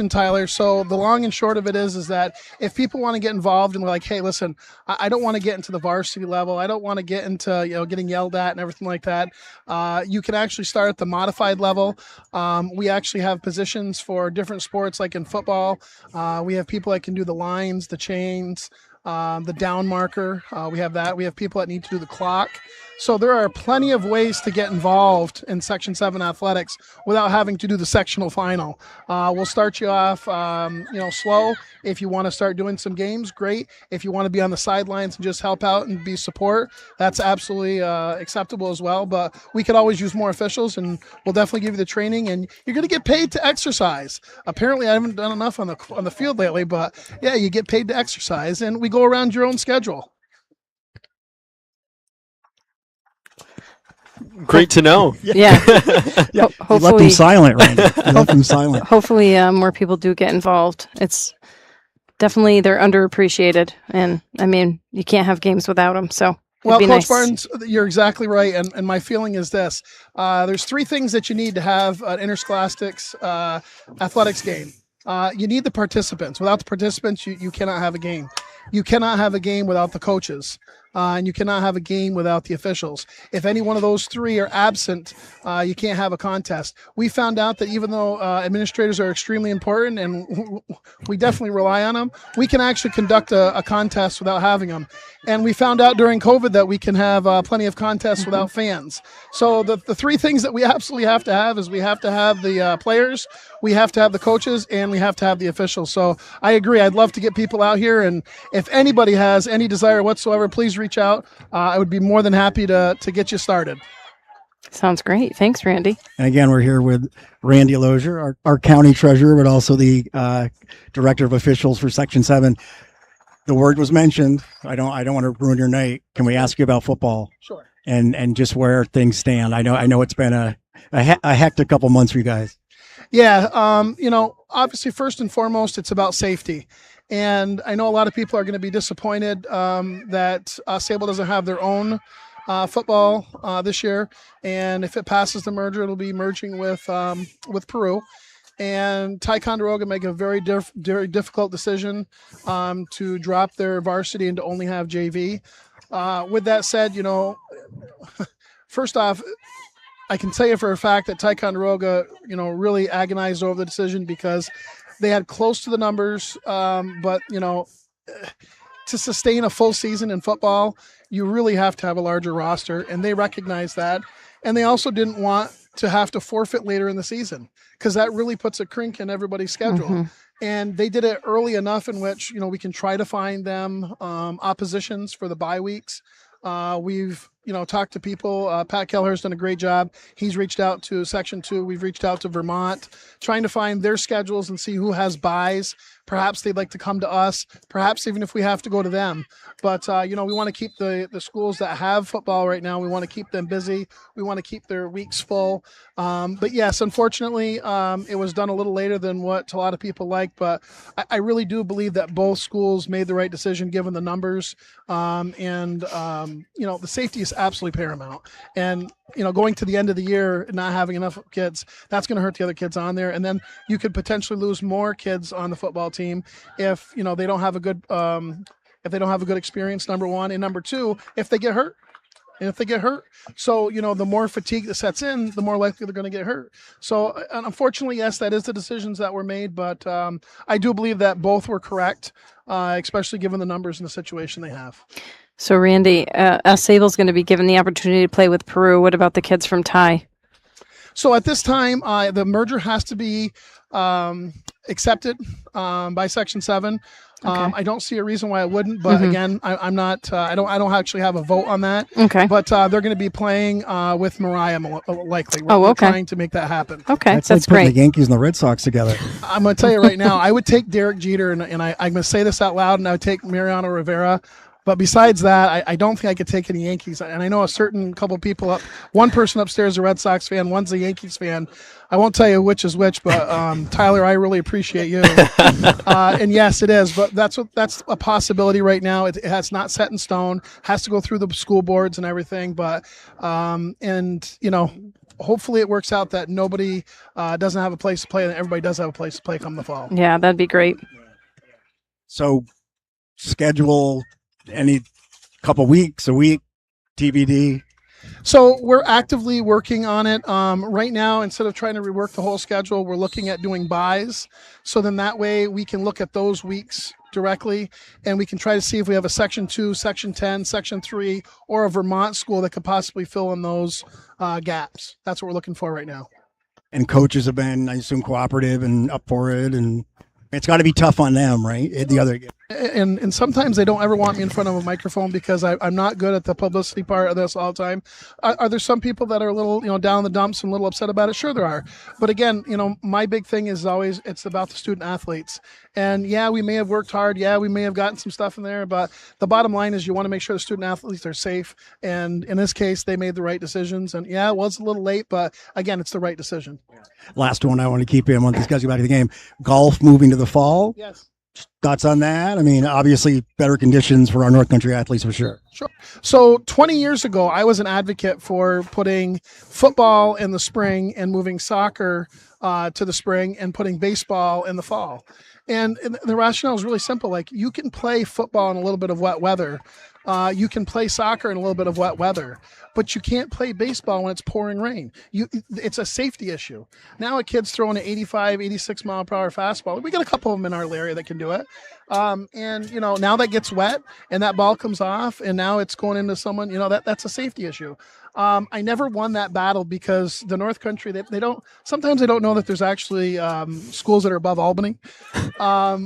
Speaker 11: Tyler. So the long and short of it is that if people want to get involved and like, hey, listen, I don't want to get into the varsity level. I don't want to get into, getting yelled at and everything like that. You can actually start at the modified level. We actually have positions for different sports, like in football. We have people that can do the lines, the chains, the down marker. We have that. We have people that need to do the clock. So there are plenty of ways to get involved in Section 7 athletics without having to do the sectional final. We'll start you off, slow. If you want to start doing some games, great. If you want to be on the sidelines and just help out and be support, that's absolutely acceptable as well. But we could always use more officials, and we'll definitely give you the training. And you're going to get paid to exercise. Apparently, I haven't done enough on the field lately, but yeah, you get paid to exercise, and we go around your own schedule.
Speaker 1: Great to know.
Speaker 12: Yeah.
Speaker 4: Yeah.
Speaker 12: Hopefully,
Speaker 4: left them silent, Randy. You left them silent.
Speaker 12: Hopefully, more people do get involved. It's definitely, they're underappreciated, and I mean, you can't have games without them. So,
Speaker 11: well, Coach
Speaker 12: nice.
Speaker 11: Barnes, you're exactly right, and my feeling is this: there's three things that you need to have an interscholastics athletics game. You need the participants. Without the participants, you cannot have a game. You cannot have a game without the coaches. And you cannot have a game without the officials. If any one of those three are absent, you can't have a contest. We found out that even though administrators are extremely important and we definitely rely on them, we can actually conduct a contest without having them. And we found out during COVID that we can have plenty of contests without fans. So the three things that we absolutely have to have is we have to have the players, we have to have the coaches, and we have to have the officials. So I agree. I'd love to get people out here. And if anybody has any desire whatsoever, please reach out. I would be more than happy to get you started.
Speaker 12: Sounds great. Thanks, Randy.
Speaker 4: And again, we're here with Randy Lozier, our county treasurer, but also the director of officials for Section 7. The word was mentioned. I don't want to ruin your night. Can we ask you about football?
Speaker 11: Sure.
Speaker 4: And just where things stand? I know it's been a hectic couple months for you guys.
Speaker 11: Yeah. Obviously, first and foremost, it's about safety. And I know a lot of people are going to be disappointed that Sable doesn't have their own football this year. And if it passes the merger, it'll be merging with Peru. And Ticonderoga make a very difficult decision to drop their varsity and to only have JV. With that said, first off, I can tell you for a fact that Ticonderoga, really agonized over the decision because they had close to the numbers, but to sustain a full season in football, you really have to have a larger roster, and they recognize that. And they also didn't want to have to forfeit later in the season because that really puts a crink in everybody's schedule. Mm-hmm. And they did it early enough in which we can try to find them oppositions for the bye weeks. We've talked to people. Pat Kelleher's done a great job. He's reached out to Section 2. We've reached out to Vermont, trying to find their schedules and see who has buys. Perhaps they'd like to come to us, perhaps even if we have to go to them. But, we want to keep the schools that have football right now, we want to keep them busy. We want to keep their weeks full. But yes, unfortunately, it was done a little later than what a lot of people like. But I really do believe that both schools made the right decision given the numbers. The safety is absolutely paramount. And, going to the end of the year and not having enough kids, that's going to hurt the other kids on there. And then you could potentially lose more kids on the football team if, they don't have a good experience, number one. And number two, if they get hurt. And if they get hurt, so, the more fatigue that sets in, the more likely they're going to get hurt. So, unfortunately, yes, that is the decisions that were made. But I do believe that both were correct, especially given the numbers and the situation they have.
Speaker 12: So, Randy, Sable's going to be given the opportunity to play with Peru. What about the kids from Ty?
Speaker 11: So, at this time, the merger has to be accepted by Section 7. Okay. I don't see a reason why it wouldn't, but again, I'm not. I don't actually have a vote on that.
Speaker 12: Okay.
Speaker 11: But they're going to be playing with Mariah likely. We're trying to make that happen.
Speaker 12: Okay,
Speaker 4: that's
Speaker 12: like
Speaker 4: putting
Speaker 12: great.
Speaker 4: The Yankees and the Red Sox together.
Speaker 11: I'm going to tell you right now, I would take Derek Jeter, and I'm going to say this out loud, and I would take Mariano Rivera. But besides that, I don't think I could take any Yankees. And I know a certain couple people one person upstairs is a Red Sox fan, one's a Yankees fan. I won't tell you which is which, but Tyler, I really appreciate you. And yes, it is. But that's a possibility right now. It has not set in stone. Has to go through the school boards and everything. But hopefully it works out that nobody doesn't have a place to play, and everybody does have a place to play come the fall.
Speaker 12: Yeah, that'd be great.
Speaker 4: So schedule. Any couple weeks, a week, TBD?
Speaker 11: So we're actively working on it. Right now, instead of trying to rework the whole schedule, we're looking at doing buys. So then that way we can look at those weeks directly, and we can try to see if we have a Section 2, Section 10, Section 3, or a Vermont school that could possibly fill in those gaps. That's what we're looking for right now.
Speaker 4: And coaches have been, I assume, cooperative and up for it, and it's got to be tough on them, right? The other.
Speaker 11: And sometimes they don't ever want me in front of a microphone because I'm not good at the publicity part of this all the time. Are there some people that are a little, down in the dumps and a little upset about it? Sure there are. But again, my big thing is always it's about the student athletes. And yeah, we may have worked hard. Yeah, we may have gotten some stuff in there. But the bottom line is you want to make sure the student athletes are safe. And in this case, they made the right decisions. And yeah, it was a little late, but again, it's the right decision.
Speaker 4: Last one I want to keep in. I want these guys to go back to the game. Golf moving to the fall.
Speaker 11: Yes.
Speaker 4: Thoughts on that? I mean, obviously better conditions for our North Country athletes for sure.
Speaker 11: Sure. So 20 years ago, I was an advocate for putting football in the spring and moving soccer to the spring and putting baseball in the fall. And the rationale is really simple. Like, you can play football in a little bit of wet weather. You can play soccer in a little bit of wet weather, but you can't play baseball when it's pouring rain. It's a safety issue. Now a kid's throwing an 85, 86 mile per hour fastball. We got a couple of them in our area that can do it. Now that gets wet and that ball comes off and now it's going into someone, that's a safety issue. I never won that battle because the North Country, sometimes they don't know that there's actually schools that are above Albany. But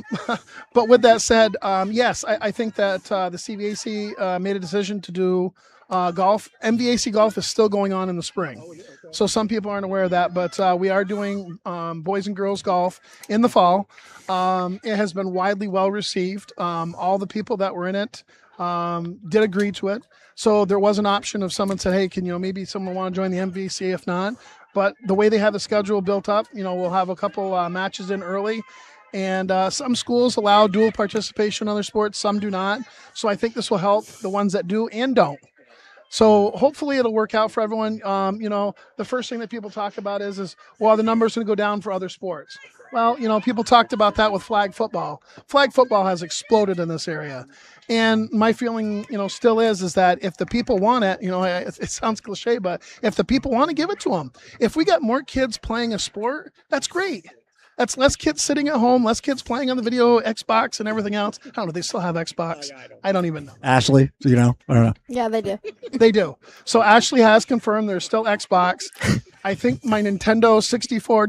Speaker 11: with that said, yes, I think that the CVAC made a decision to do golf. MVAC golf is still going on in the spring. So some people aren't aware of that, but we are doing boys and girls golf in the fall. It has been widely well received. All the people that were in it did agree to it. So there was an option of someone said, hey, maybe someone want to join the MVC if not. But the way they have the schedule built up, we'll have a couple matches in early. And some schools allow dual participation in other sports. Some do not. So I think this will help the ones that do and don't. So hopefully it'll work out for everyone. The first thing that people talk about is the number's going to go down for other sports. Well, people talked about that with flag football. Flag football has exploded in this area. And my feeling, still is that if the people want it, it sounds cliche, but if the people want to, give it to them. If we got more kids playing a sport, that's great. That's less kids sitting at home, less kids playing on the video Xbox and everything else. I don't know. They still have Xbox. I don't even know.
Speaker 4: Ashley, I don't know.
Speaker 2: Yeah, they do.
Speaker 11: They do. So Ashley has confirmed there's still Xbox. I think my Nintendo 64,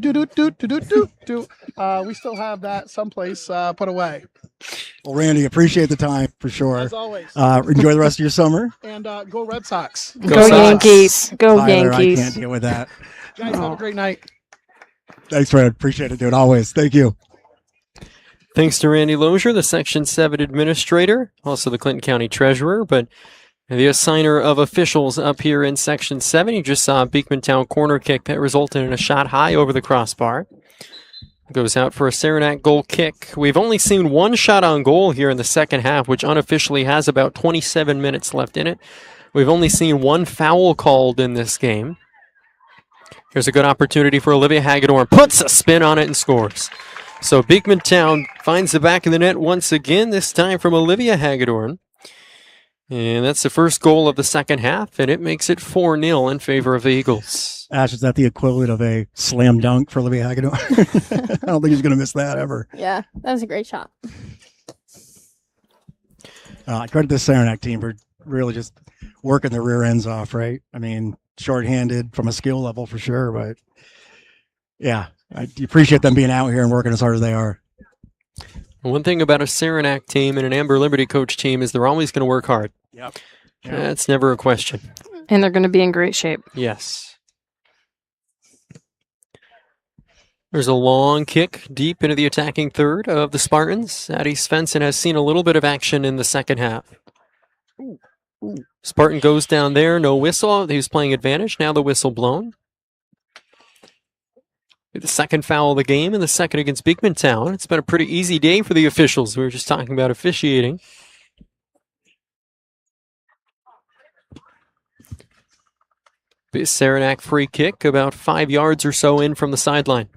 Speaker 11: we still have that someplace put away.
Speaker 4: Well, Randy, appreciate the time for sure.
Speaker 11: As always.
Speaker 4: Enjoy the rest of your summer.
Speaker 11: And go Red Sox.
Speaker 12: Go Yankees. Go
Speaker 4: Tyler,
Speaker 12: Yankees.
Speaker 4: I can't deal with that.
Speaker 11: Guys, have a great night.
Speaker 4: Thanks, Fred. Appreciate it, dude. Always. Thank you.
Speaker 1: Thanks to Randy Lozier, the Section 7 administrator, also the Clinton County treasurer, but the assigner of officials up here in Section 7. You just saw a Beekmantown corner kick that resulted in a shot high over the crossbar. Goes out for a Saranac goal kick. We've only seen one shot on goal here in the second half, which unofficially has about 27 minutes left in it. We've only seen one foul called in this game. Here's a good opportunity for Olivia Hagedorn. Puts a spin on it and scores. So Beekmantown finds the back of the net once again, this time from Olivia Hagedorn. And that's the first goal of the second half, and it makes it 4-0 in favor of the Eagles.
Speaker 4: Ash, is that the equivalent of a slam dunk for Olivia Hagedorn? I don't think he's going to miss that ever.
Speaker 2: Yeah, that was a great shot.
Speaker 4: I credit the Saranac team for really just working the rear ends off, right? I mean, shorthanded from a skill level for sure, but yeah, I appreciate them being out here and working as hard as they are.
Speaker 1: One thing about a Saranac team and an Amber Liberty coach team is they're always going to work hard.
Speaker 4: Yep.
Speaker 1: That's never a question.
Speaker 12: And they're going to be in great shape.
Speaker 1: Yes. There's a long kick deep into the attacking third of the Spartans. Addie Svensson has seen a little bit of action in the second half. Spartan goes down there, no whistle. He was playing advantage. Now the whistle blown. The second foul of the game and the second against Beekmantown. It's been a pretty easy day for the officials. We were just talking about officiating. Saranac free kick about 5 yards or so in from the sideline.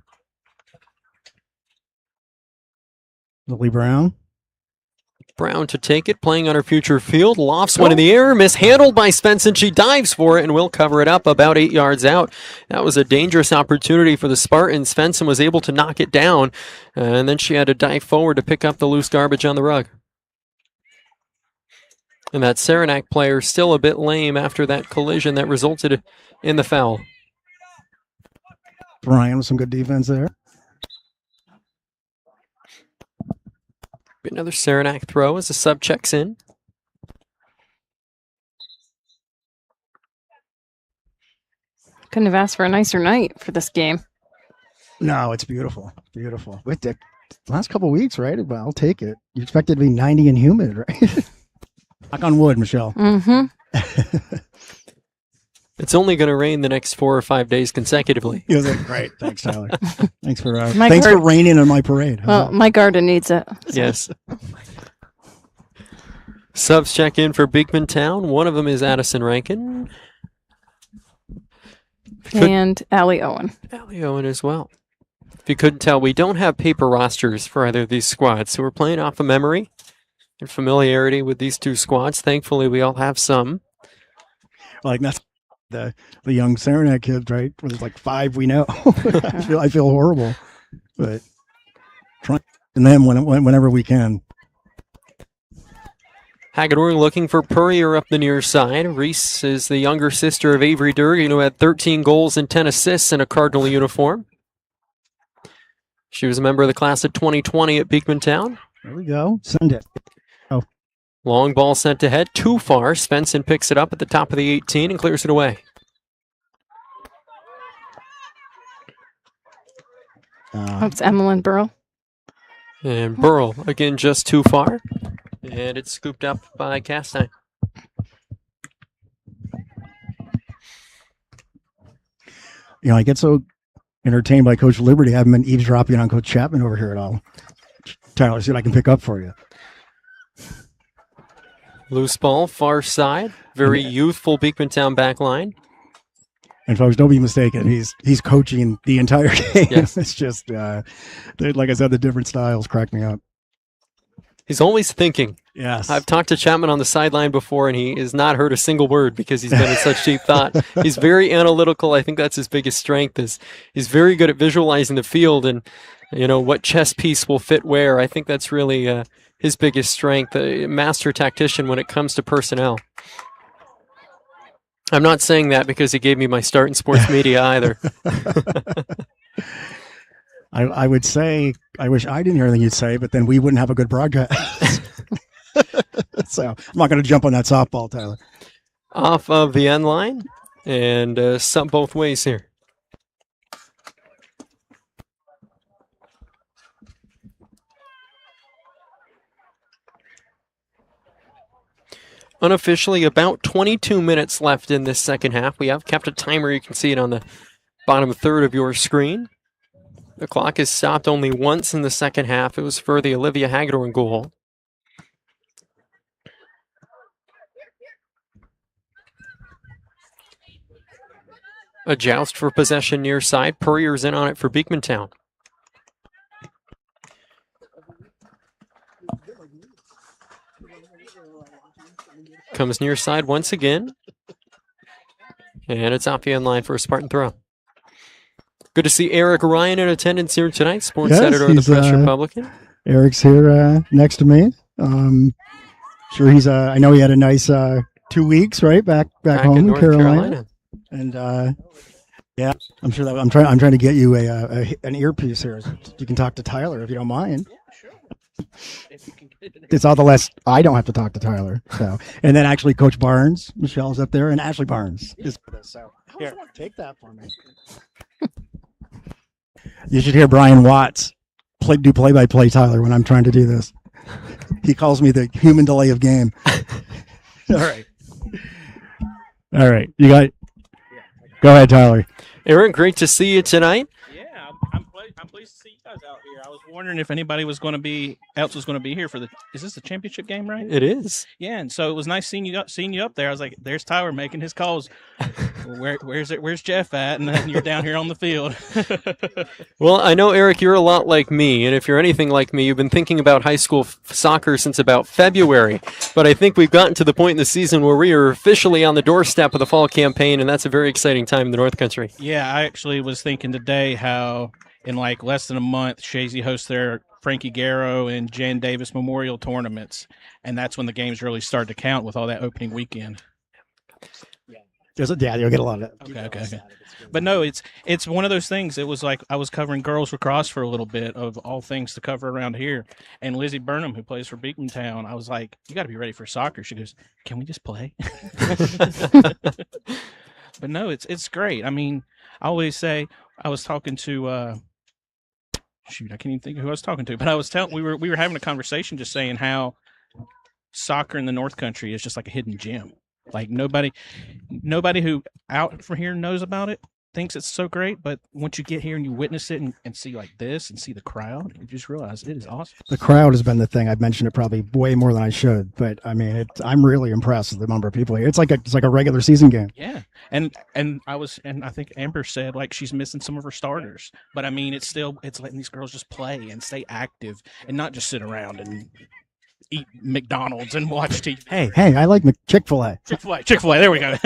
Speaker 4: Lily Brown.
Speaker 1: Brown to take it, playing on her future field. Lofts one in the air, mishandled by Svensson. She dives for it and will cover it up about 8 yards out. That was a dangerous opportunity for the Spartans. Svensson was able to knock it down, and then she had to dive forward to pick up the loose garbage on the rug. And that Saranac player still a bit lame after that collision that resulted in the foul.
Speaker 4: Brian with some good defense there.
Speaker 1: Another Saranac throw as the sub checks in.
Speaker 12: Couldn't have asked for a nicer night for this game.
Speaker 4: No, it's beautiful. Beautiful. With the last couple of weeks, right? Well, I'll take it. You expect it to be 90 and humid, right? Knock on wood, Michelle.
Speaker 12: Mm-hmm.
Speaker 1: It's only going to rain the next 4 or 5 days consecutively.
Speaker 4: Yeah, that's great. Thanks, Tyler. Thanks for raining on my parade.
Speaker 12: Well, my garden needs it. So.
Speaker 1: Yes. Subs check in for Beekmantown. One of them is Addison Rankin.
Speaker 12: And Allie Owen.
Speaker 1: Allie Owen as well. If you couldn't tell, we don't have paper rosters for either of these squads, so we're playing off of memory and familiarity with these two squads. Thankfully, we all have some.
Speaker 4: Like that's the young Saranac kids, right? There's like 5 we know. I feel horrible, but trying them whenever we can.
Speaker 1: Hagedorn looking for Purrier up the near side. Reese is the younger sister of Avery Durgan, who had 13 goals and 10 assists in a Cardinal uniform. She was a member of the class of 2020 at Beekmantown.
Speaker 4: There we go. Send it. Oh.
Speaker 1: Long ball sent ahead, too far. Svensson picks it up at the top of the 18 and clears it away.
Speaker 12: That's Emmeline Burrell.
Speaker 1: And Burrell, again, just too far. And it's scooped up by Castine.
Speaker 4: You know, I get so entertained by Coach Liberty. I haven't been eavesdropping on Coach Chapman over here at all. Tyler, see what I can pick up for you.
Speaker 1: Loose ball, far side. Very youthful Beekmantown back line.
Speaker 4: And folks, don't be mistaken. He's coaching the entire game.
Speaker 1: Yes.
Speaker 4: It's just, like I said, the different styles crack me up.
Speaker 1: He's always thinking.
Speaker 4: Yes.
Speaker 1: I've talked to Chapman on the sideline before, and he has not heard a single word because he's been in such deep thought. He's very analytical. I think that's his biggest strength. Is he's very good at visualizing the field and, you know, what chess piece will fit where. I think that's really his biggest strength. A master tactician when it comes to personnel. I'm not saying that because he gave me my start in sports media either.
Speaker 4: I would say, I wish I didn't hear anything you'd say, but then we wouldn't have a good broadcast. So I'm not going to jump on that softball, Tyler.
Speaker 1: Off of the end line and sub both ways here. Unofficially, about 22 minutes left in this second half. We have kept a timer. You can see it on the bottom third of your screen. The clock is stopped only once in the second half. It was for the Olivia Hagedorn goal. A joust for possession near side. Purrier's in on it for Beekmantown. Comes near side once again. And it's off the end line for a Spartan throw. Good to see Eric Ryan in attendance here tonight, sports editor of the Press Republican.
Speaker 4: Eric's here next to me. Sure, he's. I know he had a nice 2 weeks, right, back home in North Carolina. And yeah, I'm sure that I'm trying to get you an earpiece here. You can talk to Tyler if you don't mind. It's all the less I don't have to talk to Tyler. So, and then actually Coach Barnes, Michelle's up there, and Ashley Barnes is for this. So here, take that for me. You should hear Brian Watts do play-by-play, Tyler, when I'm trying to do this. He calls me the human delay of game. All right. You got it. Go ahead, Tyler.
Speaker 1: Aaron, great to see you tonight.
Speaker 13: Yeah, I'm pleased to see you guys out here. I was wondering if anybody was going to be here for the. Is this the championship game, right?
Speaker 1: It is.
Speaker 13: Yeah, and so it was nice seeing you up there. I was like, "There's Tyler making his calls. Where's Jeff at?" And then you're down here on the field.
Speaker 1: Well, I know, Eric, you're a lot like me, and if you're anything like me, you've been thinking about high school soccer since about February. But I think we've gotten to the point in the season where we are officially on the doorstep of the fall campaign, and that's a very exciting time in the North Country.
Speaker 13: Yeah, I actually was thinking today how in like less than a month, Shazy hosts their Frankie Garrow and Jan Davis Memorial tournaments, and that's when the games really start to count with all that opening weekend.
Speaker 4: You'll get a lot of that.
Speaker 13: Okay. But no, it's one of those things. It was like I was covering girls lacrosse for a little bit of all things to cover around here. And Lizzie Burnham, who plays for Beekmantown, I was like, "You got to be ready for soccer." She goes, "Can we just play?" But no, it's great. I mean, I always say I was talking to shoot, I can't even think of who I was talking to, but I was telling we were having a conversation just saying how soccer in the North Country is just like a hidden gem. Like nobody who out from here knows about it, thinks it's so great, but once you get here and you witness it and see like this and see the crowd, you just realize it is awesome.
Speaker 4: The crowd has been the thing. I've mentioned it probably way more than I should, but I mean, I'm really impressed with the number of people here. It's like a regular season game.
Speaker 13: Yeah, and I think Amber said like she's missing some of her starters, but I mean, it's letting these girls just play and stay active and not just sit around and eat McDonald's and watch TV.
Speaker 4: Hey, I like Chick-fil-A.
Speaker 13: Chick-fil-A. There we go.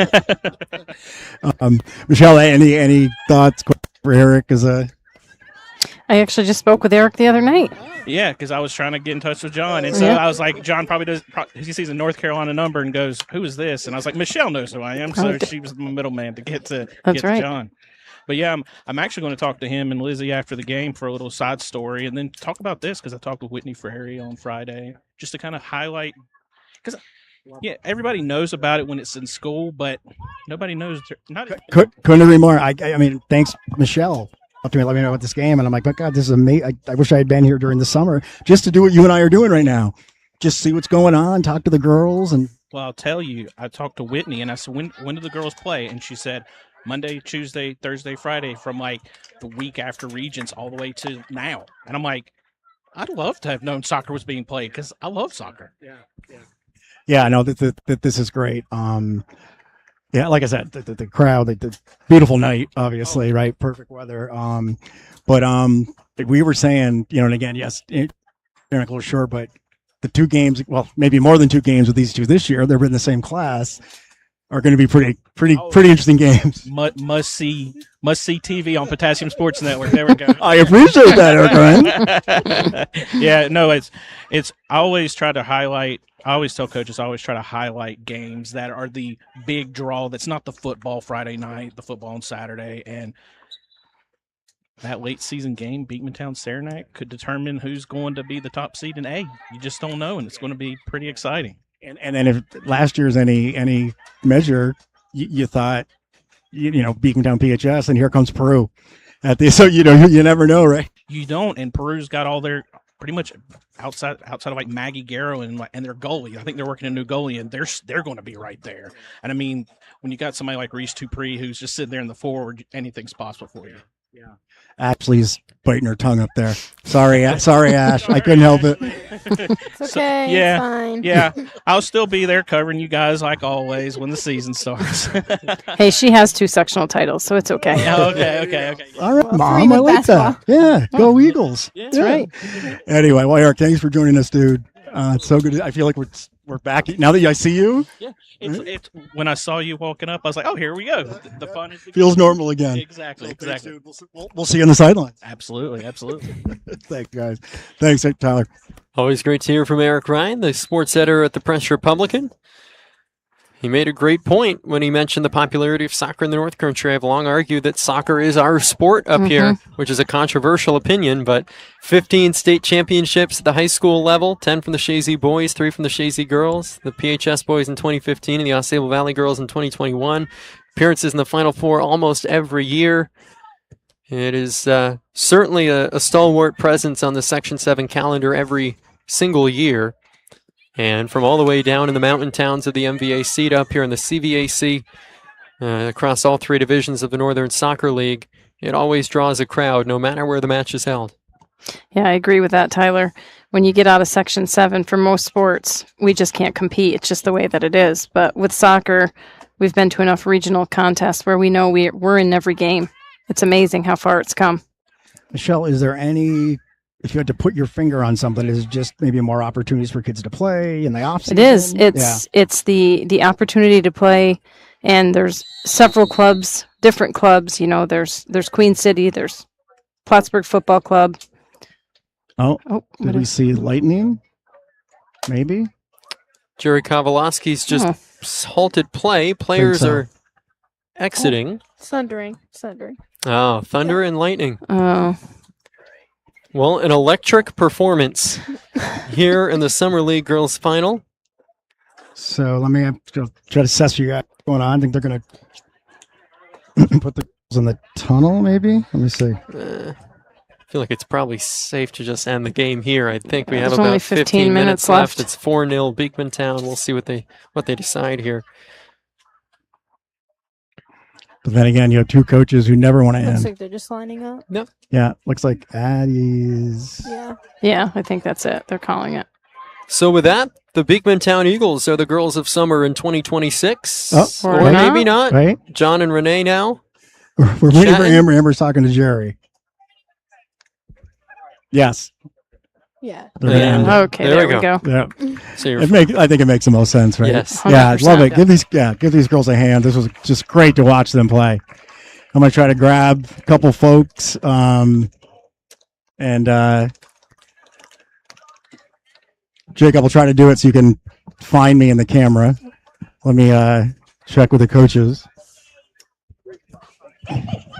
Speaker 4: Michelle, any thoughts for Eric?
Speaker 12: I actually just spoke with Eric the other night.
Speaker 13: Yeah, because I was trying to get in touch with John, and so I was like, John probably he sees a North Carolina number and goes, "Who is this?" And I was like, Michelle knows who I am, so she was my middleman to get to John. But yeah, I'm actually going to talk to him and Lizzie after the game for a little side story, and then talk about this because I talked with Whitney Frary on Friday just to kind of highlight. Because everybody knows about it when it's in school, but nobody knows.
Speaker 4: Couldn't agree more. I mean, thanks, Michelle. Let me know about this game, and I'm like, but God, this is amazing. I wish I had been here during the summer just to do what you and I are doing right now. Just see what's going on, talk to the girls, and.
Speaker 13: Well, I'll tell you, I talked to Whitney, and I said, when do the girls play? And she said, Monday, Tuesday, Thursday, Friday, from like the week after Regents all the way to now. And I'm like, I'd love to have known soccer was being played because I love soccer.
Speaker 4: Yeah, I know that this is great. Yeah, like I said, the crowd, the beautiful night, obviously, right? Perfect weather. But we were saying, and again, yes, they're not close, sure, but the two games, well, maybe more than two games with these two this year, they're in the same class, are going to be pretty interesting games.
Speaker 13: Must see TV on Potassium Sports Network. There we go.
Speaker 4: I appreciate that, Eric.
Speaker 13: Yeah, no, it's. I always try to highlight. I always tell coaches, I always try to highlight games that are the big draw. That's not the football Friday night, the football on Saturday, and that late season game, Beekmantown Saranac, could determine who's going to be the top seed in A. You just don't know, and it's going to be pretty exciting.
Speaker 4: And then if last year's any measure, you thought, Beekmantown PHS, and here comes Peru. So you never know, right?
Speaker 13: You don't, and Peru's got all their pretty much outside of like Maggie Garrow and their goalie. I think they're working a new goalie, and they're going to be right there. And I mean, when you got somebody like Reese Dupree who's just sitting there in the forward, anything's possible for you.
Speaker 4: Yeah. Ashley's biting her tongue up there. Sorry, Ash. I couldn't help it.
Speaker 2: It's okay.
Speaker 13: Yeah,
Speaker 2: it's fine.
Speaker 13: Yeah. I'll still be there covering you guys like always when the season starts.
Speaker 12: Hey, she has 2 sectional titles, so it's okay.
Speaker 13: Okay.
Speaker 4: All right,
Speaker 2: Well,
Speaker 4: Mom, I like that. Yeah, go Eagles.
Speaker 13: Yeah.
Speaker 12: That's right.
Speaker 4: Anyway, well, Eric, thanks for joining us, dude. It's so good. I feel like we're back now that I see you.
Speaker 13: Yeah. It's when I saw you walking up, I was like, "Oh, here we go." The fun is
Speaker 4: feels normal again.
Speaker 13: Exactly.
Speaker 4: Thanks, dude. We'll see you on the sidelines.
Speaker 13: Absolutely.
Speaker 4: Thanks, guys. Thanks, Tyler.
Speaker 1: Always great to hear from Eric Ryan, the sports editor at the Press Republican. He made a great point when he mentioned the popularity of soccer in the North Country. I've long argued that soccer is our sport up here, which is a controversial opinion, but 15 state championships at the high school level, 10 from the Shazy boys, 3 from the Shazy girls, the PHS boys in 2015, and the Osceola Valley girls in 2021. Appearances in the Final Four almost every year. It is certainly a stalwart presence on the Section 7 calendar every single year. And from all the way down in the mountain towns of the MVAC to up here in the CVAC, across all 3 divisions of the Northern Soccer League, it always draws a crowd, no matter where the match is held.
Speaker 12: Yeah, I agree with that, Tyler. When you get out of Section 7, for most sports, we just can't compete. It's just the way that it is. But with soccer, we've been to enough regional contests where we know we're in every game. It's amazing how far it's come.
Speaker 4: Michelle, is there any... If you had to put your finger on something, is it just maybe more opportunities for kids to play in the off season?
Speaker 12: It is. It's the opportunity to play, and there's several clubs, different clubs. There's Queen City, there's Plattsburgh Football Club.
Speaker 4: Did we see Lightning? Maybe.
Speaker 1: Jerry Kowalski's just halted play. Players are exiting.
Speaker 2: Sundering.
Speaker 1: Oh, Thunder and Lightning.
Speaker 12: Oh.
Speaker 1: Well, an electric performance here in the Summer League Girls Final.
Speaker 4: So let me try to assess you what's going on. I think they're going to put the girls in the tunnel, maybe? Let me see.
Speaker 1: I feel like it's probably safe to just end the game here. I think we have
Speaker 12: There's
Speaker 1: about
Speaker 12: only
Speaker 1: 15 minutes left. It's 4-0 Beekmantown. We'll see what they decide here.
Speaker 4: But then again, you have 2 coaches who never want to end.
Speaker 2: Looks like they're just lining up.
Speaker 1: Yep.
Speaker 4: Yeah, looks like Addie's.
Speaker 2: Yeah,
Speaker 12: I think that's it. They're calling it.
Speaker 1: So with that, the Beekmantown Eagles are the girls of summer in 2026.
Speaker 4: Oh,
Speaker 1: or
Speaker 4: right.
Speaker 1: maybe not.
Speaker 4: Right.
Speaker 1: John and Renee now.
Speaker 4: We're waiting for Amber. Amber's talking to Jerry. Yes.
Speaker 2: Yeah.
Speaker 12: Okay, there we go.
Speaker 4: Yeah.
Speaker 1: So
Speaker 4: I think it makes the most sense, right?
Speaker 1: Yes.
Speaker 4: Yeah, I love it. Give these girls a hand. This was just great to watch them play. I'm gonna try to grab a couple folks, and Jacob will try to do it so you can find me in the camera. Let me check with the coaches.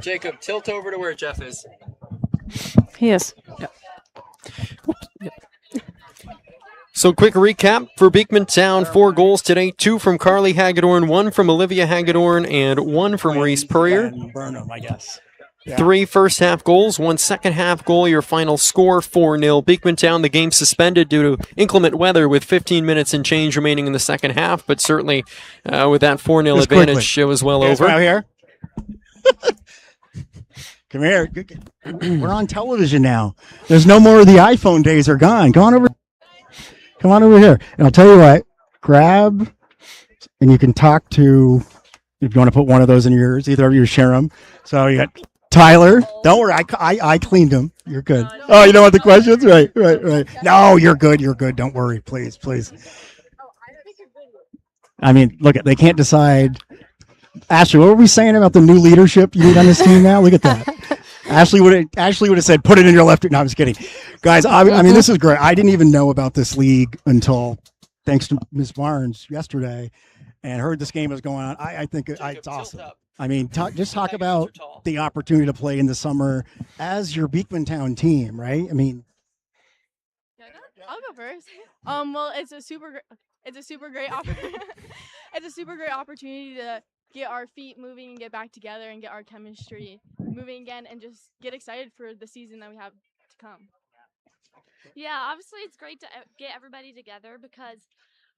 Speaker 1: Jacob, tilt over to where Jeff is.
Speaker 12: He is.
Speaker 1: Yeah. So quick recap for Beekmantown, 4 goals today, 2 from Carly Hagedorn, 1 from Olivia Hagedorn, and 1 from Reese Purrier.
Speaker 4: Burnham, I guess. Yeah.
Speaker 1: 3 first half goals, 1 second half goal. Your final score 4-0 Beekmantown. The game suspended due to inclement weather with 15 minutes and change remaining in the second half, but certainly with that 4-0 advantage, quickly. It was well over.
Speaker 4: Right here. Come here. We're on television now. There's no more of the iPhone days are gone. Come on over here. And I'll tell you what, grab, and you can talk to, if you want to put one of those in yours, either of you share them. So you got Tyler. Don't worry, I cleaned them. You're good. Oh, you don't want the questions? Right. No, you're good. Don't worry, please. I mean, look, they can't decide. Ashley, what were we saying about the new leadership you need on this team now? Look at that. Ashley would have said, put it in your left. No, I'm just kidding. Guys, I mean, this is great. I didn't even know about this league until thanks to Ms. Barnes yesterday and heard this game was going on. I think it's awesome. I mean, talk about the opportunity to play in the summer as your Beekmantown team, right? I mean,
Speaker 14: I'll go first. Well, it's a super great it's a super great opportunity to get our feet moving and get back together and get our chemistry moving again and just get excited for the season that we have to come.
Speaker 15: Yeah, obviously it's great to get everybody together because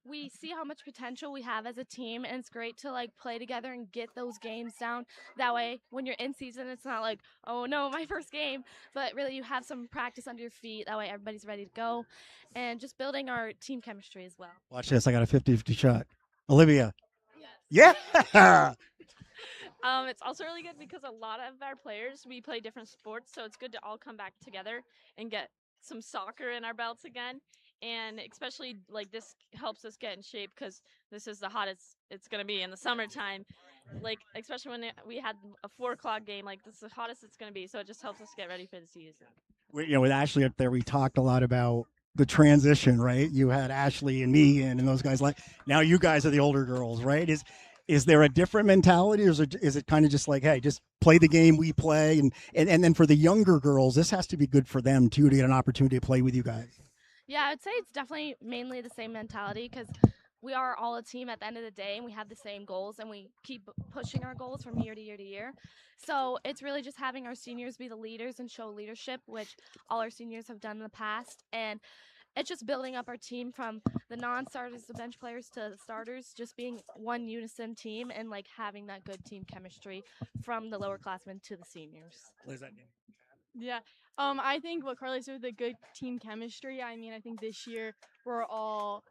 Speaker 15: we see how much potential we have as a team, and it's great to like play together and get those games down. That way, when you're in season, it's not like, oh no, my first game, but really you have some practice under your feet. That way, everybody's ready to go, and just building our team chemistry as well.
Speaker 4: watch this. I got a 50-50 shot. Olivia. Yeah.
Speaker 16: It's also really good because a lot of our players, we play different sports, so it's good to all come back together and get some soccer in our belts again. And especially like this helps us get in shape because this is the hottest it's going to be in the summertime. Like, especially when we had a 4 o'clock game, like this is the hottest it's going to be. So it just helps us get ready for the season.
Speaker 4: With Ashley up there, we talked a lot about the transition, right? You had Ashley and me and those guys. Like, now you guys are the older girls, right? Is there a different mentality, or is it kind of just like, hey, just play the game we play? And then for the younger girls, this has to be good for them too, to get an opportunity to play with you guys.
Speaker 15: Yeah, I would say it's definitely mainly the same mentality because we are all a team at the end of the day, and we have the same goals, and we keep pushing our goals from year to year to year. So it's really just having our seniors be the leaders and show leadership, which all our seniors have done in the past. And it's just building up our team from the non-starters, the bench players, to the starters, just being one unison team and like having that good team chemistry from the lower classmen to the seniors.
Speaker 4: What does that mean?
Speaker 14: Yeah. I think what Carly said with the good team chemistry, I mean, I think this year we're all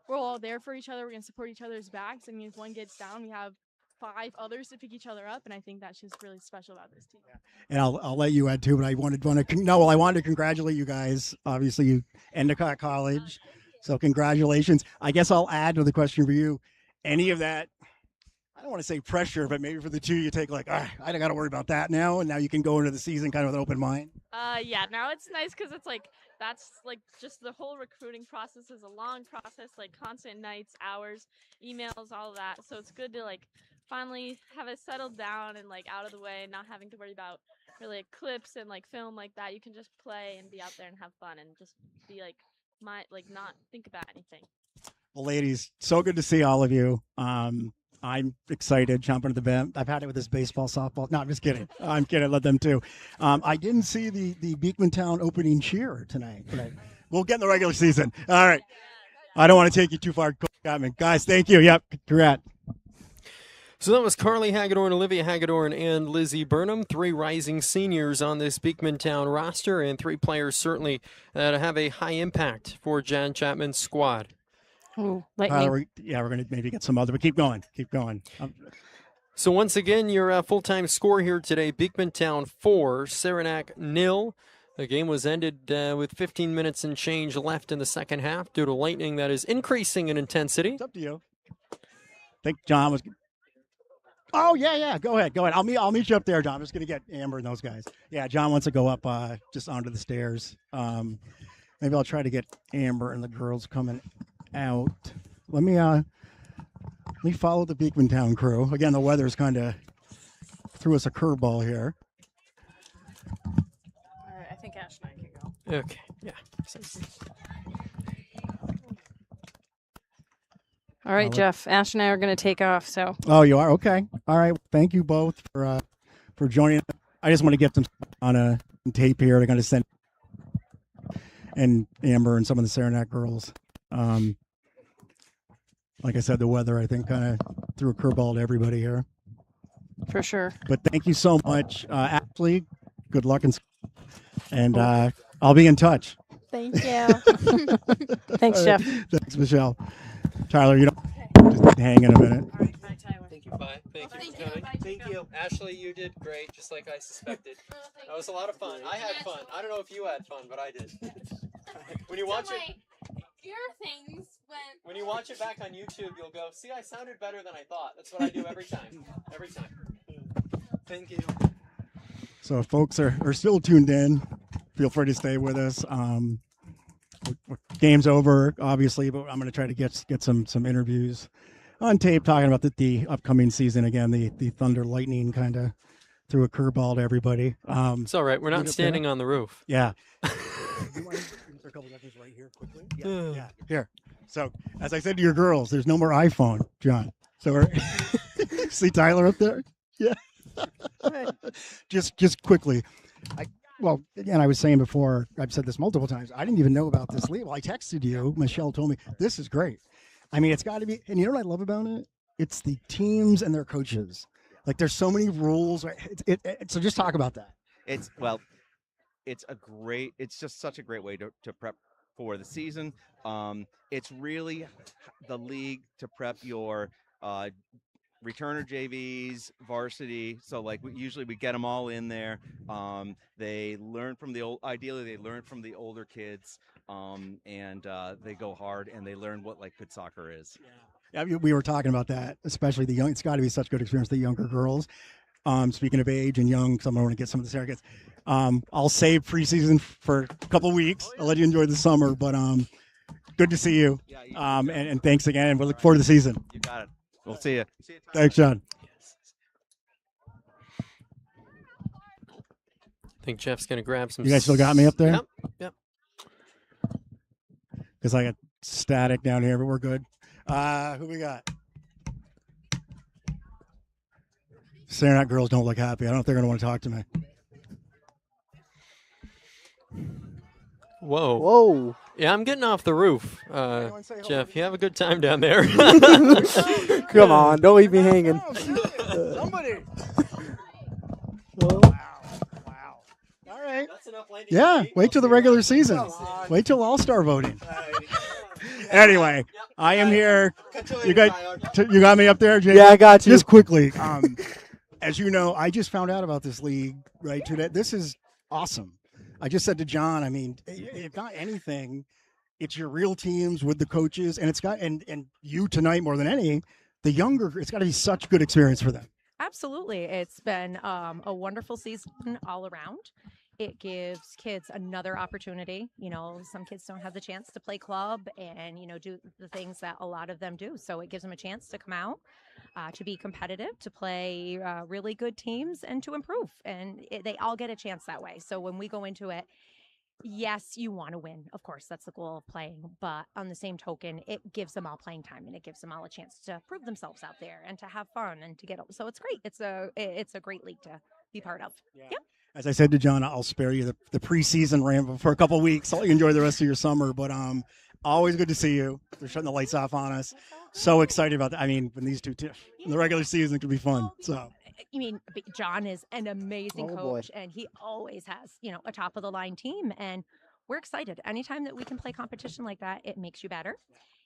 Speaker 14: there for each other. We're going to support each other's backs. I mean, if one gets down, we have 5 others to pick each other up, and I think that's just really special about this team.
Speaker 4: Yeah. And I'll let you add too, but I wanted to congratulate you guys. Obviously, you Endicott College, so congratulations. I guess I'll add to the question for you. Any of that, I don't want to say pressure, but maybe for the two, you take like, I don't got to worry about that now, and now you can go into the season kind of with an open mind.
Speaker 16: Yeah, now it's nice because it's like that's like just the whole recruiting process is a long process, like constant nights, hours, emails, all of that. So it's good to like finally have it settled down and like out of the way, and not having to worry about really like, clips and like film like that. You can just play and be out there and have fun and just be like not think about anything.
Speaker 4: Well, ladies, so good to see all of you. I'm excited, jumping to the bed. I've had it with this baseball, softball. No, I'm just kidding. I'm kidding. Let them too. I didn't see the Beekmantown opening cheer tonight, but we'll get in the regular season. All right. I don't want to take you too far. Guys, thank you. Yep. Congrats.
Speaker 1: So that was Carly Hagedorn, Olivia Hagedorn, and Lizzie Burnham, 3 rising seniors on this Beekmantown roster, and 3 players certainly that have a high impact for Jan Chapman's squad.
Speaker 12: Ooh,
Speaker 4: we're going to maybe get some other, but keep going.
Speaker 1: So once again, your full-time score here today, Beekmantown 4, Saranac 0. The game was ended with 15 minutes and change left in the second half due to lightning that is increasing in intensity.
Speaker 4: It's up to you. I think John was... Oh, yeah. Go ahead. I'll meet you up there, John. I'm just going to get Amber and those guys. Yeah, John wants to go up just onto the stairs. Maybe I'll try to get Amber and the girls coming out. Let me follow the Beekmantown crew. Again, the weather's kind of threw us a curveball here.
Speaker 16: All right, I think Ash and I can go.
Speaker 1: Okay, yeah.
Speaker 12: All right, Jeff. Ash and I are going to take off. So.
Speaker 4: Oh, you are? Okay. All right. Thank you both for joining. I just want to get them on tape here. They're going to send and Amber and some of the Saranac girls. Like I said, the weather, I think, kind of threw a curveball to everybody here.
Speaker 12: For sure.
Speaker 4: But thank you so much, Ashley. Good luck, and I'll be in touch.
Speaker 2: Thank you.
Speaker 12: Thanks, Jeff.
Speaker 4: Thanks, Michelle. Tyler, you don't just hang in a minute.
Speaker 16: All right, bye, Tyler.
Speaker 1: Thank you. Bye. Thank you for coming. Thank you. Ashley, you did great, just like I suspected. That was a lot of fun. I had fun. I don't know if you had fun, but I did. When you watch it... When you watch it back on YouTube, you'll go, see, I sounded better than I thought. That's what I do every time. Every time. Thank you.
Speaker 4: So if folks are still tuned in, feel free to stay with us. Game's over, obviously, but I'm going to try to get some interviews on tape talking about the upcoming season again. The Thunder Lightning kind of threw a curveball to everybody.
Speaker 1: It's all right. We're not standing on the roof.
Speaker 4: Yeah. You want to a couple seconds right here quickly? Yeah. Here. So, as I said to your girls, there's no more iPhone, John. So, we're see Tyler up there? Yeah. just quickly. Well, again, I was saying before, I've said this multiple times, I didn't even know about this league. Well, I texted you. Michelle told me, this is great. I mean, it's got to be, and you know what I love about it? It's the teams and their coaches. Like, there's so many rules. So just talk about that.
Speaker 17: It's just such a great way to prep for the season. It's really the league to prep your returner JVs, varsity. So like usually we get them all in there. They learn from ideally they learn from the older kids, and they go hard and they learn what like good soccer is.
Speaker 4: Yeah, we were talking about that, especially the young. It's got to be such good experience, the younger girls. Speaking of age and young, someone want to get some of the surrogates. I'll save preseason for a couple weeks. I'll let you enjoy the summer, but good to see you. And thanks again, and we look forward to the season.
Speaker 17: You got it. We'll see you.
Speaker 4: Thanks, John.
Speaker 1: I think Jeff's going to grab some.
Speaker 4: You guys still got me up there?
Speaker 1: Yep.
Speaker 4: Because I got static down here, but we're good. Who we got? Saranac girls don't look happy. I don't know if they're going to want to talk to me.
Speaker 1: Whoa.
Speaker 10: Whoa.
Speaker 1: Yeah, I'm getting off the roof. Jeff, you have a good time down there.
Speaker 10: Come on, don't leave me hanging.
Speaker 4: Somebody. Wow. All right. Yeah, wait till the regular season. Wait till All-Star voting. Anyway, I am here. You got me up there, Jay?
Speaker 10: Yeah, I got you.
Speaker 4: Just quickly, as you know, I just found out about this league right today. This is awesome. I just said to John, I mean, if not anything, it's your real teams with the coaches, and it's got and you tonight more than any, the younger. It's got to be such good experience for them.
Speaker 18: Absolutely, it's been a wonderful season all around. It gives kids another opportunity. You know, some kids don't have the chance to play club and, do the things that a lot of them do. So it gives them a chance to come out, to be competitive, to play really good teams, and to improve. And they all get a chance that way. So when we go into it, yes, you want to win. Of course, that's the goal of playing. But on the same token, it gives them all playing time, and it gives them all a chance to prove themselves out there and to have fun and to get. So it's great. It's a great league to be part of. Yeah.
Speaker 4: As I said to John, I'll spare you the preseason ramble for a couple of weeks. I'll let you enjoy the rest of your summer. But always good to see you. They're shutting the lights off on us. So excited about that. I mean, when these two in the regular season, it could be fun. So.
Speaker 18: I mean, John is an amazing coach, and he always has, a top of the line team, and we're excited. Anytime that we can play competition like that, it makes you better.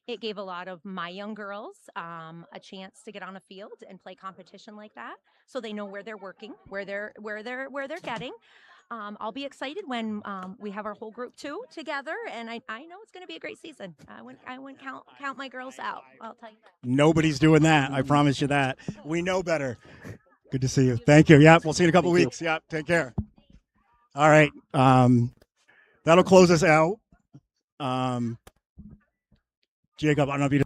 Speaker 18: It gave a lot of my young girls a chance to get on a field and play competition like that, so they know where they're working, where they're getting. I'll be excited when we have our whole group too together, and I know it's going to be a great season. I wouldn't count my girls out. I'll tell you that.
Speaker 4: Nobody's doing that. I promise you that. We know better. Good to see you. Thank you. Yeah, we'll see you in a couple of weeks. Yeah, take care. All right. That'll close us out. Jacob, I don't know if you